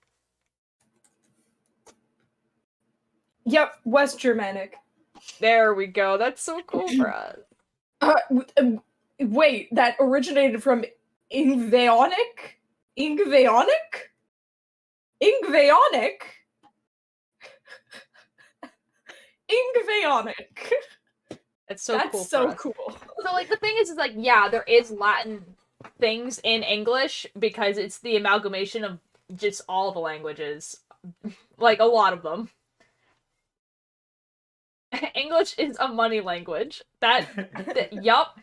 Yep, West Germanic. There we go. That's so cool for us. Wait, that originated from Ingveonic? Ingveonic? Ingveonic? Ingveonic. It's so That's cool. so cool. So like the thing is like yeah, there is Latin things in English because it's the amalgamation of just all the languages, like a lot of them. English is a money language. Yup.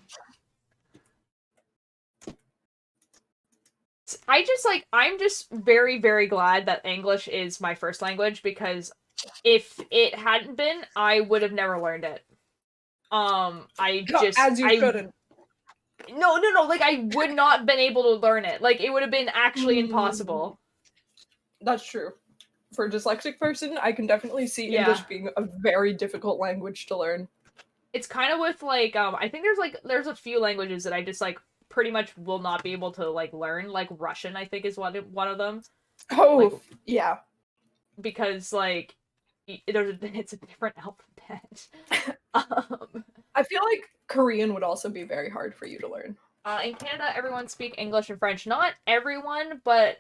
I'm just very, very glad that English is my first language because if it hadn't been, I would have never learned it. As you shouldn't. No, like I would not have been able to learn it. Like it would have been actually impossible. That's true. For a dyslexic person, I can definitely see English being a very difficult language to learn. It's kind of with like I think there's a few languages that I just like pretty much will not be able to like learn. Like Russian, I think is one of them. Oh, like, yeah. Because like it's a different alphabet. I feel like Korean would also be very hard for you to learn. In Canada, everyone speaks English and French. Not everyone, but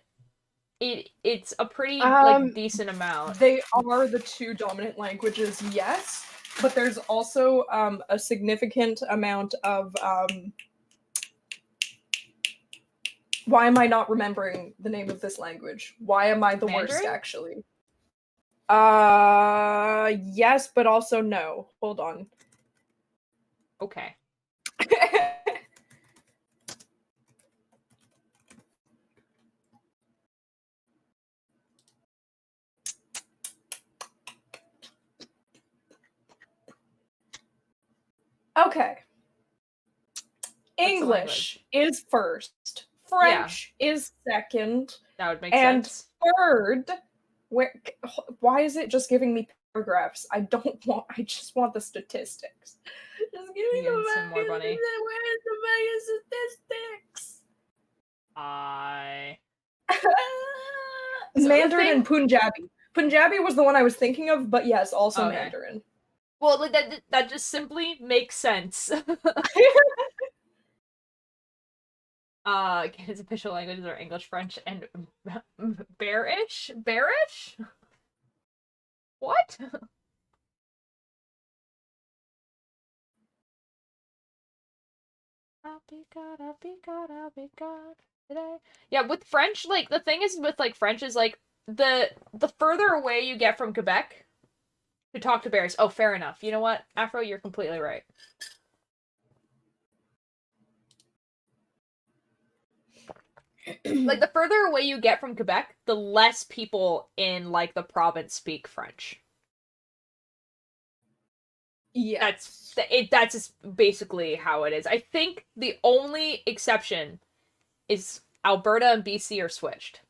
it's a pretty like decent amount. They are the two dominant languages, yes, but there's also a significant amount of why am I not remembering the name of this language? Why am I the worst, actually? Yes, but also no. Hold on. Okay. Okay. English is first. French is second. That would make sense. And third, why is it just giving me paragraphs? I just want the statistics. Just give me some more money. Where's the fucking statistics? Mandarin and Punjabi. Punjabi was the one I was thinking of, but yes, also Mandarin. Well, like that just simply makes sense. His official languages are English, French, and Bearish? Bearish? What? I'll be God today. Yeah, with French, like, the thing is with, like, French is, like, the further away you get from Quebec to talk to bears. Oh, fair enough. You know what? Afro, you're completely right. Like, the further away you get from Quebec, the less people in, like, the province speak French. Yes. That's just basically how it is. I think the only exception is Alberta and BC are switched.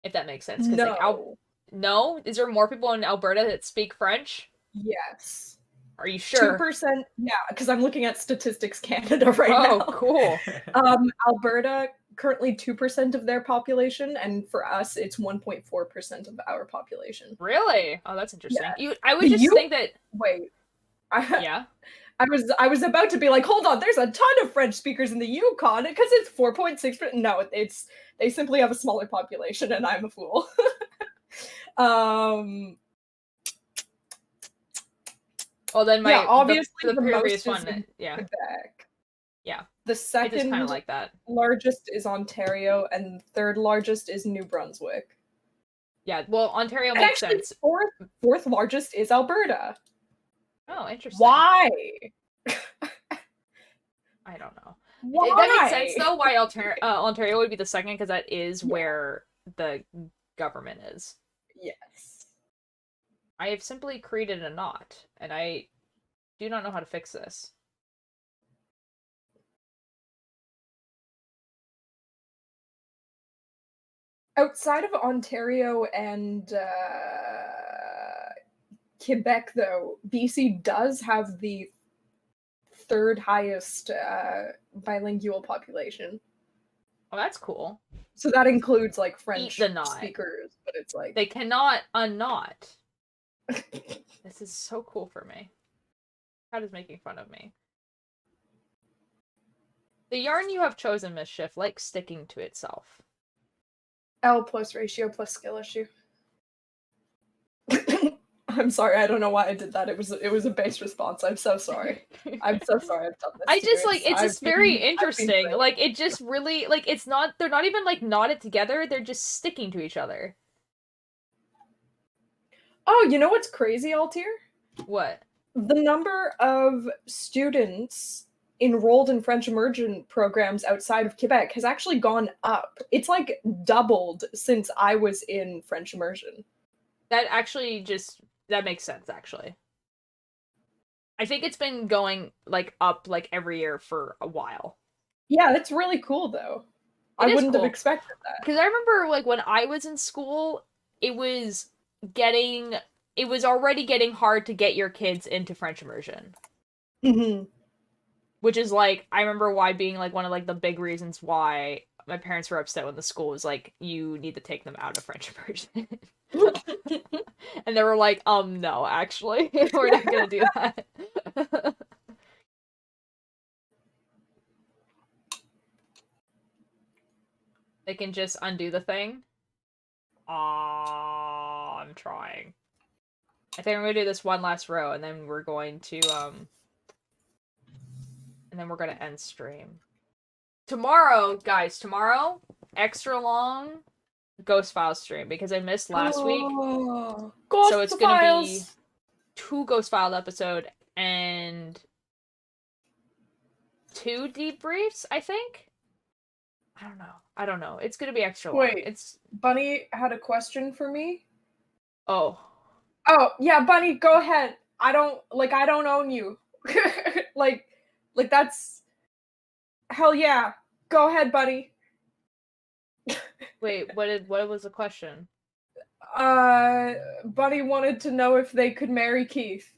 If that makes sense. 'Cause, No. like, no? Is there more people in Alberta that speak French? Yes. Are you sure? 2%. Yeah, because I'm looking at Statistics Canada right Oh, now. cool. Alberta, currently 2% of their population, and for us, it's 1.4% of our population. Really? Oh, that's interesting. Yeah. I would just think that. Wait. Yeah. I was about to be like, hold on, there's a ton of French speakers in the Yukon because it's 4.6%. No, they simply have a smaller population, and I'm a fool. Well, then yeah, obviously the previous most one, is yeah, Quebec. yeah. The It is second kind of like that. largest is Ontario, and third largest is New Brunswick. Yeah, well, Ontario And makes actually, sense. fourth largest is Alberta. Oh, interesting. Why? I don't know. Why? That makes sense though. Why Ontario would be the second, because that is where the government is. Yes. I have simply created a knot, and I do not know how to fix this. Outside of Ontario and Quebec, though, BC does have the third highest bilingual population. Oh, that's cool. So that includes like French the knot. speakers, but it's like They cannot unknot. This is so cool for me. Cat is making fun of me. The yarn you have chosen, Mischief, likes sticking to itself. L plus ratio plus skill issue. I'm sorry, I don't know why I did that. It was a base response. I'm so sorry. I'm so sorry I've done this. I just to you. it's just very interesting. I've been Like, it just really, like, it's not, they're not even like knotted together, they're just sticking to each other. Oh, you know what's crazy, Altier? What? The number of students enrolled in French immersion programs outside of Quebec has actually gone up. It's like doubled since I was in French immersion. That actually that makes sense, actually. I think it's been going, like, up, like, every year for a while. Yeah, that's really cool, though. I wouldn't have expected that. Because I remember, like, when I was in school, it was already getting hard to get your kids into French immersion. Mm-hmm. Which is, like, I remember why being, like, one of, like, the big reasons why my parents were upset when the school was like, you need to take them out of French immersion. And they were like, no, actually, we're not gonna do that. They can just undo the thing. I'm trying. I think I'm gonna do this one last row, and then we're going to, and then we're gonna end stream. Tomorrow, guys, extra long Ghost Files stream, because I missed last week. So it's gonna be 2 Ghost File episode and 2 debriefs, I think? I don't know. It's gonna be extra long. Wait, Bunny had a question for me? Oh, yeah, Bunny, go ahead. I don't own you. like that's... Hell yeah. Go ahead, Bunny. wait, what was the question? Bunny wanted to know if they could marry Keith.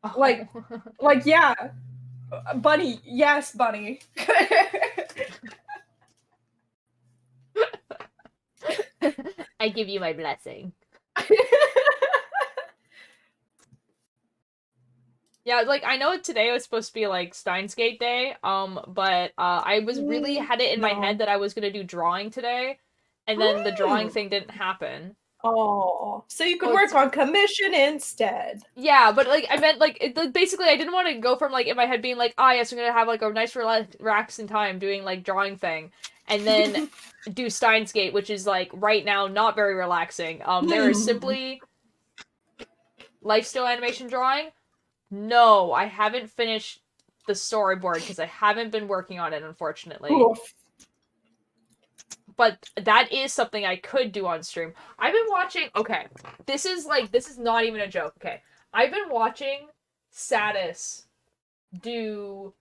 Oh. Like, yeah. Bunny, yes, Bunny. I give you my blessing. Yeah, like, I know today was supposed to be, like, Steins Gate Day, but I was really had it in my head that I was gonna do drawing today, and then the drawing thing didn't happen. Oh, so you could work on commission instead. Yeah, but, like, I meant, like, basically I didn't want to go from, like, in my head being like, oh, yes, I'm gonna have, like, a nice relaxing time doing, like, drawing thing, and then do Steins Gate, which is, like, right now not very relaxing. There is simply lifestyle animation drawing. No, I haven't finished the storyboard because I haven't been working on it, unfortunately. Oof. But that is something I could do on stream. I've been watching... Okay, this is not even a joke, okay. I've been watching Satis do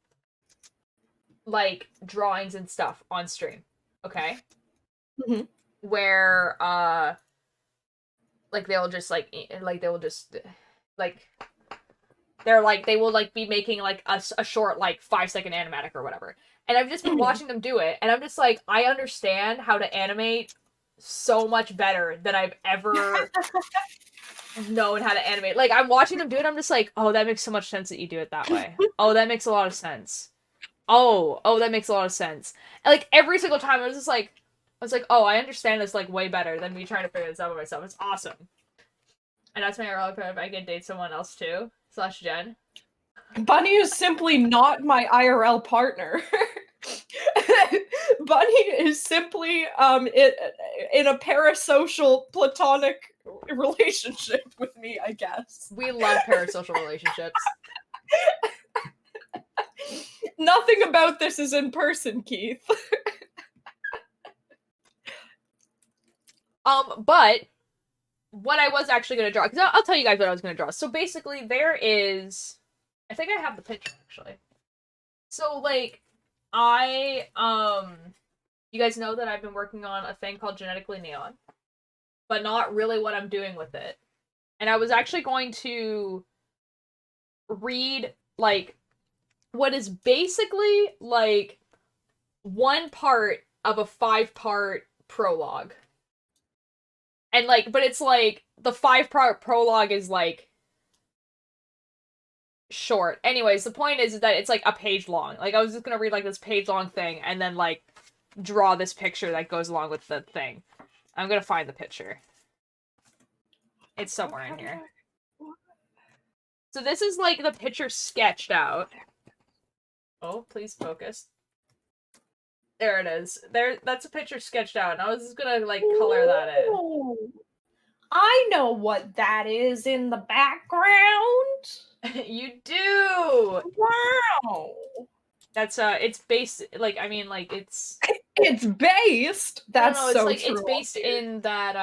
like drawings and stuff on stream, okay? Mhm. Where like they'll just like they're like they will like be making like a short like 5-second animatic or whatever. And I've just been watching them do it, and I'm just like, I understand how to animate so much better than I've ever known how to animate. Like, I'm watching them do it, I'm just like, oh, that makes so much sense that you do it that way. Oh, that makes a lot of sense. Oh, that makes a lot of sense. And like every single time I was like, oh, I understand this like way better than me trying to figure this out by myself. It's awesome. And that's my ironic if I could date someone else too. / Jen. Bunny is simply not my IRL partner. Bunny is simply in a parasocial platonic relationship with me, I guess. We love parasocial relationships. Nothing about this is in person, Keith. But what I was actually going to draw, because I'll tell you guys what I was going to draw. So basically, there is, I think I have the picture actually. So like, you guys know that I've been working on a thing called Genetically Neon, but not really what I'm doing with it. And I was actually going to read like what is basically like one part of a 5-part prologue. And like, but it's like the 5-part prologue is like short. Anyways, the point is that it's like a page long. Like, I was just gonna read like this page long thing and then like draw this picture that goes along with the thing. I'm gonna find the picture. It's somewhere in here. So this is like the picture sketched out. Oh, please focus. There it is. That's a picture sketched out, and I was just gonna like color that in. Ooh, I know what that is in the background. You do. Wow. That's it's based like, I mean, like it's based. That's no, it's so like true. it's based in that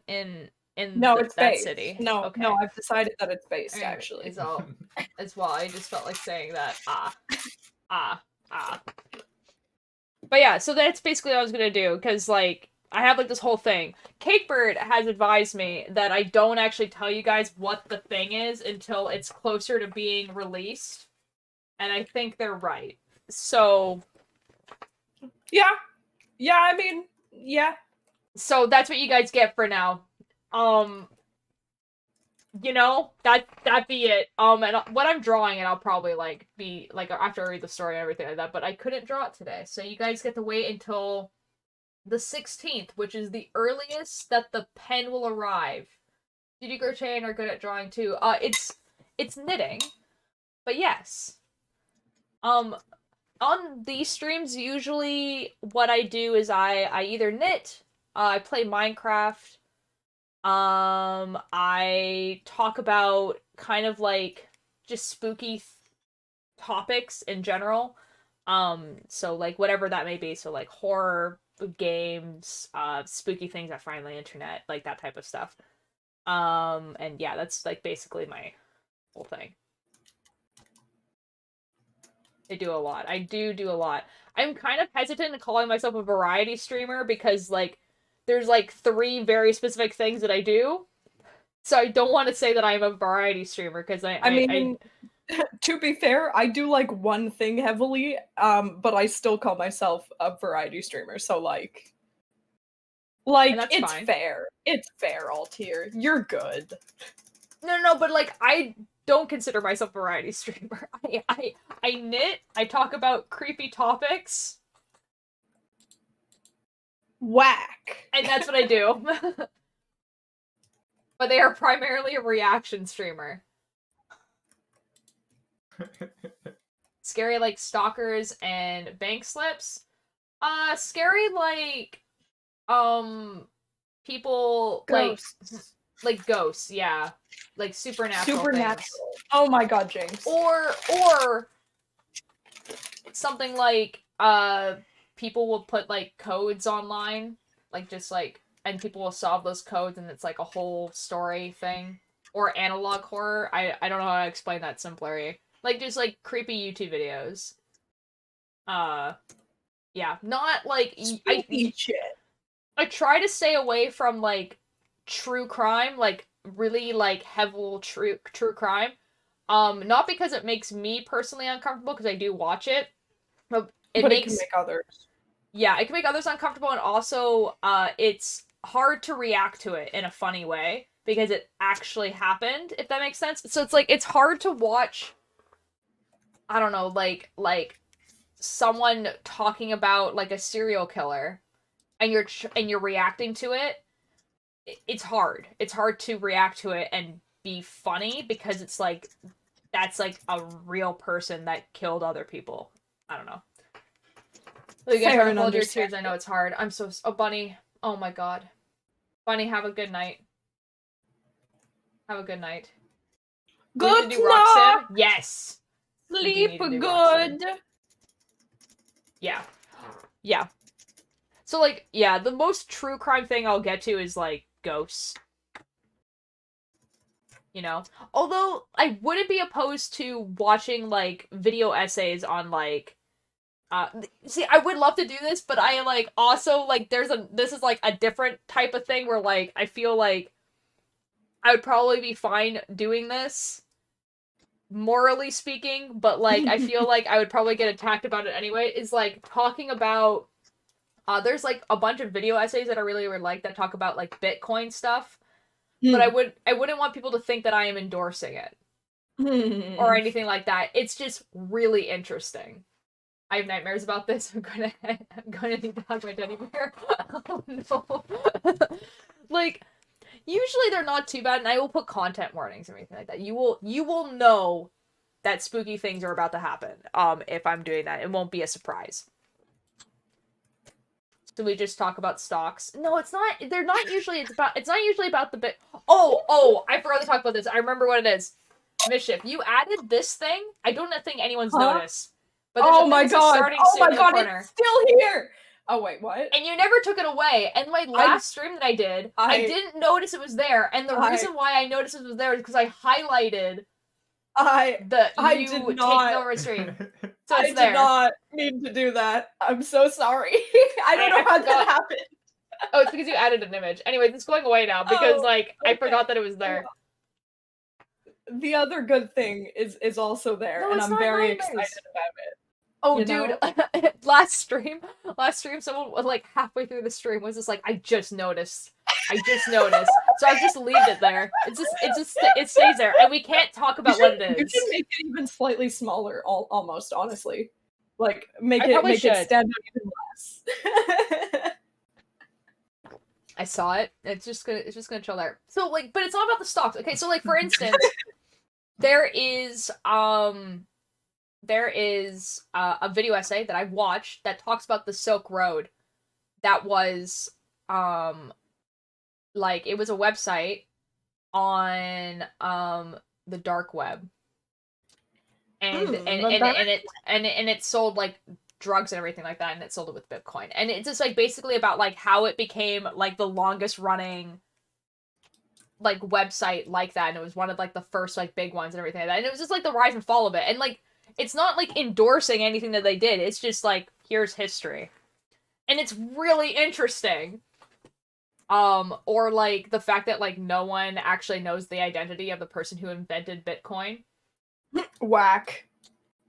in no, it's that based. city. No, okay. no, I've decided that it's based Anyway, actually. It's all as well. I just felt like saying that. But yeah, so that's basically what I was gonna do, because like I have like this whole thing. Cakebird has advised me that I don't actually tell you guys what the thing is until it's closer to being released, and I think they're right. So yeah, I mean, yeah. So that's what you guys get for now. You know, that be it. And what I'm drawing, and I'll probably like be like after I read the story and everything like that. But I couldn't draw it today, so you guys get to wait until the 16th, which is the earliest that the pen will arrive. Did you crochet and are good at drawing too? It's knitting, but yes. On these streams, usually what I do is I either knit, I play Minecraft. I talk about kind of like just spooky topics in general. So like whatever that may be. So like horror games, spooky things I find on the internet, like that type of stuff. And yeah, that's like basically my whole thing. I do a lot. I do a lot. I'm kind of hesitant in calling myself a variety streamer because like there's like 3 very specific things that I do. So I don't want to say that I'm a variety streamer because I mean, to be fair, I do like one thing heavily, but I still call myself a variety streamer. So like it's fine. fair. It's fair, Altier. You're good. No, but like I don't consider myself a variety streamer. I knit. I talk about creepy topics. Whack. And that's what I do. But they are primarily a reaction streamer. Scary like stalkers and bank slips. Scary like people Ghosts. like ghosts, yeah. Like supernatural things. Oh my god, James. Or something like people will put like codes online, like just like, and people will solve those codes and it's like a whole story thing. or analog horror. I don't know how to explain that simply. Like just like creepy YouTube videos. Yeah, not like Spooky shit. I try to stay away from like true crime, like really like heavy true crime. Not because it makes me personally uncomfortable, because I do watch it, but it But makes it can make others. yeah, it can make others uncomfortable, and also it's hard to react to it in a funny way because it actually happened, if that makes sense. So it's like it's hard to watch, I don't know, like someone talking about like a serial killer and you're reacting to it. It's hard. It's hard to react to it and be funny because it's like that's like a real person that killed other people. I don't know. You guys Fair to and hold your tears. I understandable. know it's hard. I'm so. Oh, Bunny. Oh my god. Bunny, have a good night. Have a good night. Do we Good need to do Rock night. Sim? Yes. We do Sleep need to do Rock Sim. good. Yeah. Yeah. So like, yeah, the most true crime thing I'll get to is like ghosts. You know? Although I wouldn't be opposed to watching like video essays on like see, I would love to do this, but I like also like this is like a different type of thing where like I feel like I would probably be fine doing this, morally speaking, but like I feel like I would probably get attacked about it anyway, is like talking about there's like a bunch of video essays that I really would like that talk about like Bitcoin stuff, but I wouldn't want people to think that I am endorsing it or anything like that. It's just really interesting. I have nightmares about this. I'm gonna need to hug my teddy bear. Oh no. Like, usually they're not too bad, and I will put content warnings and everything like that. You will know that spooky things are about to happen. If I'm doing that, it won't be a surprise. So we just talk about stocks. No, it's not. They're not usually. It's not usually about the bit. Oh! I forgot to talk about this. I remember what it is. Mischief, you added this thing. I don't think anyone's noticed. But Oh my god! Oh my god! corner. It's still here. Oh wait, what? And you never took it away. And my last stream that I did, I didn't notice it was there. And the reason why I noticed it was there is because I highlighted I you did taking not. over stream. So I it's there. did not mean to do that. I'm so sorry. I don't know how that happened. Oh, it's because you added an image. Anyway, it's going away now because like I forgot that it was there. The other good thing is also there, No, and it's I'm not very nightmares. excited about it. Oh, You dude, know? last stream, someone was like halfway through the stream was just like, I just noticed. So I've just left it there. It stays there, and we can't talk about what it is. You should make it even slightly smaller, almost, honestly. Like, make I it should. stand out even less. I saw it. It's just gonna chill there. So like, but it's not about the stocks. Okay, so like for instance, there is a video essay that I watched that talks about the Silk Road. That was like it was a website on the dark web, and it sold like drugs and everything like that, and it sold it with Bitcoin, and it's just like basically about like how it became like the longest running like website like that, and it was one of like the first like big ones and everything like that, and it was just like the rise and fall of it, and like it's not like endorsing anything that they did, it's just like here's history, and it's really interesting. Or like the fact that like no one actually knows the identity of the person who invented Bitcoin. Whack.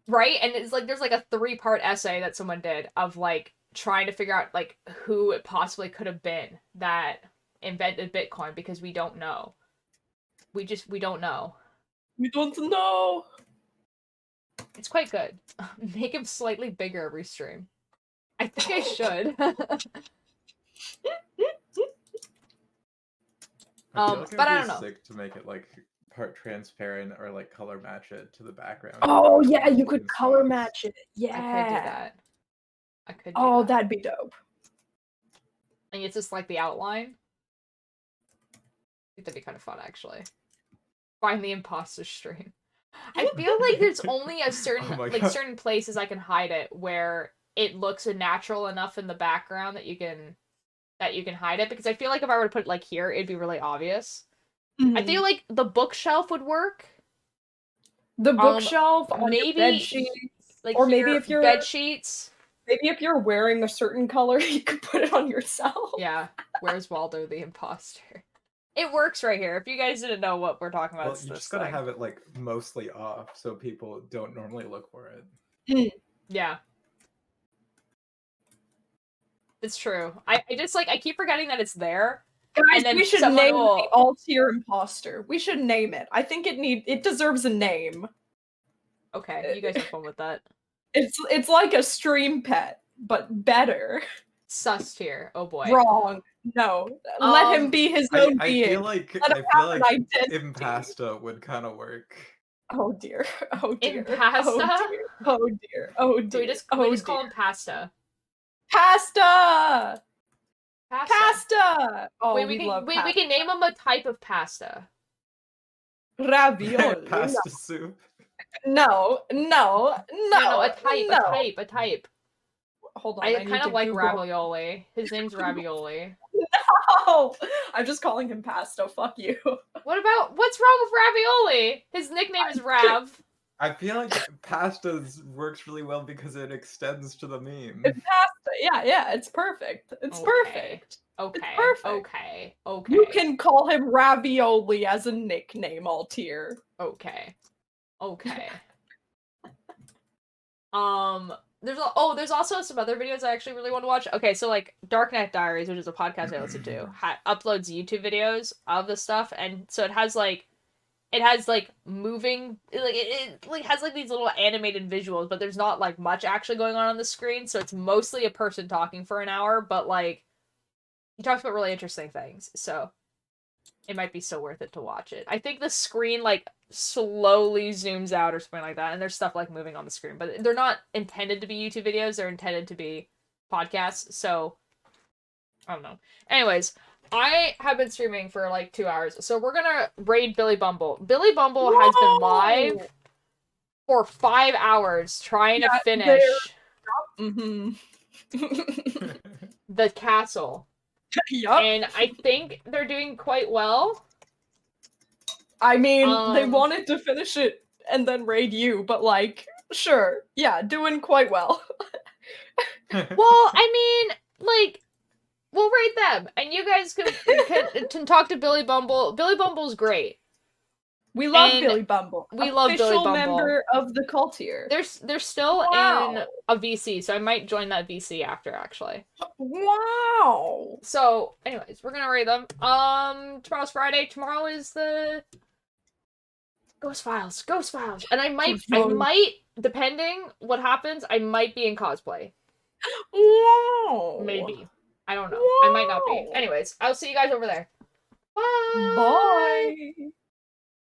Right? And it's like there's like a 3-part essay that someone did of like trying to figure out like who it possibly could have been that invented Bitcoin, because we don't know. We don't know. We don't know. It's quite good. Make him slightly bigger every stream. I think I should. But I don't know. Sick to make it like part transparent or like color match it to the background. Oh yeah, you could color match it. Yeah, I could do that. Oh, that'd be dope. And it's just like the outline. I think that'd be kind of fun, actually. Find the imposter stream. I feel like there's only a certain certain places I can hide it where it looks natural enough in the background that you can hide it, because I feel like if I were to put it like here, it'd be really obvious. I feel like the bookshelf would work. the bookshelf on your Maybe bed sheet, like or maybe here, if you're bed sheets. maybe if you're wearing a certain color, you could put it on yourself. Yeah, where's Waldo the imposter? It works right here. If you guys didn't know what we're talking about, Well, it's you this just gotta thing. have it like mostly off so people don't normally look for it. Yeah. It's true. I just like I keep forgetting that it's there. Guys, And then we should someone name will- the all-tier imposter. We should name it. I think it deserves a name. Okay, you guys have fun with that. It's like a stream pet, but better. Sus tier. Oh boy. Wrong. No. Let him be his own I being. feel like Let him have an identity. Impasta would kind of work. Oh dear. Oh dear. Impasta? Oh dear. Oh dear. Oh dear. So we just call him pasta. Pasta. Pasta. Pasta. Oh, Wait, we we love can name him a type of pasta. ravioli. Pasta soup. No. No. No, a type. Hold on. I need kind to of like Google. ravioli. His name's Ravioli. No, I'm just calling him Pasto. Fuck you. What's wrong with Ravioli? His nickname is Rav. I feel like pasta works really well because it extends to the meme. It's pasta. Yeah, it's perfect. It's perfect. Okay. perfect. Okay. You can call him Ravioli as a nickname, Altier. Okay. There's also some other videos I actually really want to watch. Okay, so like Darknet Diaries, which is a podcast I listen to, uploads YouTube videos of the stuff, and so it has moving, it has like these little animated visuals, but there's not like much actually going on the screen, so it's mostly a person talking for an hour, but like he talks about really interesting things, so it might be so worth it to watch it. I think the screen like slowly zooms out or something like that, and there's stuff like moving on the screen, but they're not intended to be YouTube videos, they're intended to be podcasts, so I don't know. Anyways, I have been streaming for like 2 hours, so we're gonna raid Billy Bumble. Billy Bumble has been live for 5 hours trying to finish the castle. Yup. And I think they're doing quite well. I mean, they wanted to finish it and then raid you, but like, sure. Yeah, doing quite well. Well, I mean, like, we'll rate them, and you guys can talk to Billy Bumble. Billy Bumble's great. We love And Billy Bumble. we love Billy Official Bumble. member of the cult here. They're still in a VC, so I might join that VC after, actually. Wow. So, anyways, we're gonna rate them. Tomorrow's Friday. Tomorrow is the Ghost Files. And I might, depending what happens, I might be in cosplay. Wow. Maybe. I don't know. I might not be. Anyways, I'll see you guys over there. Bye. Bye.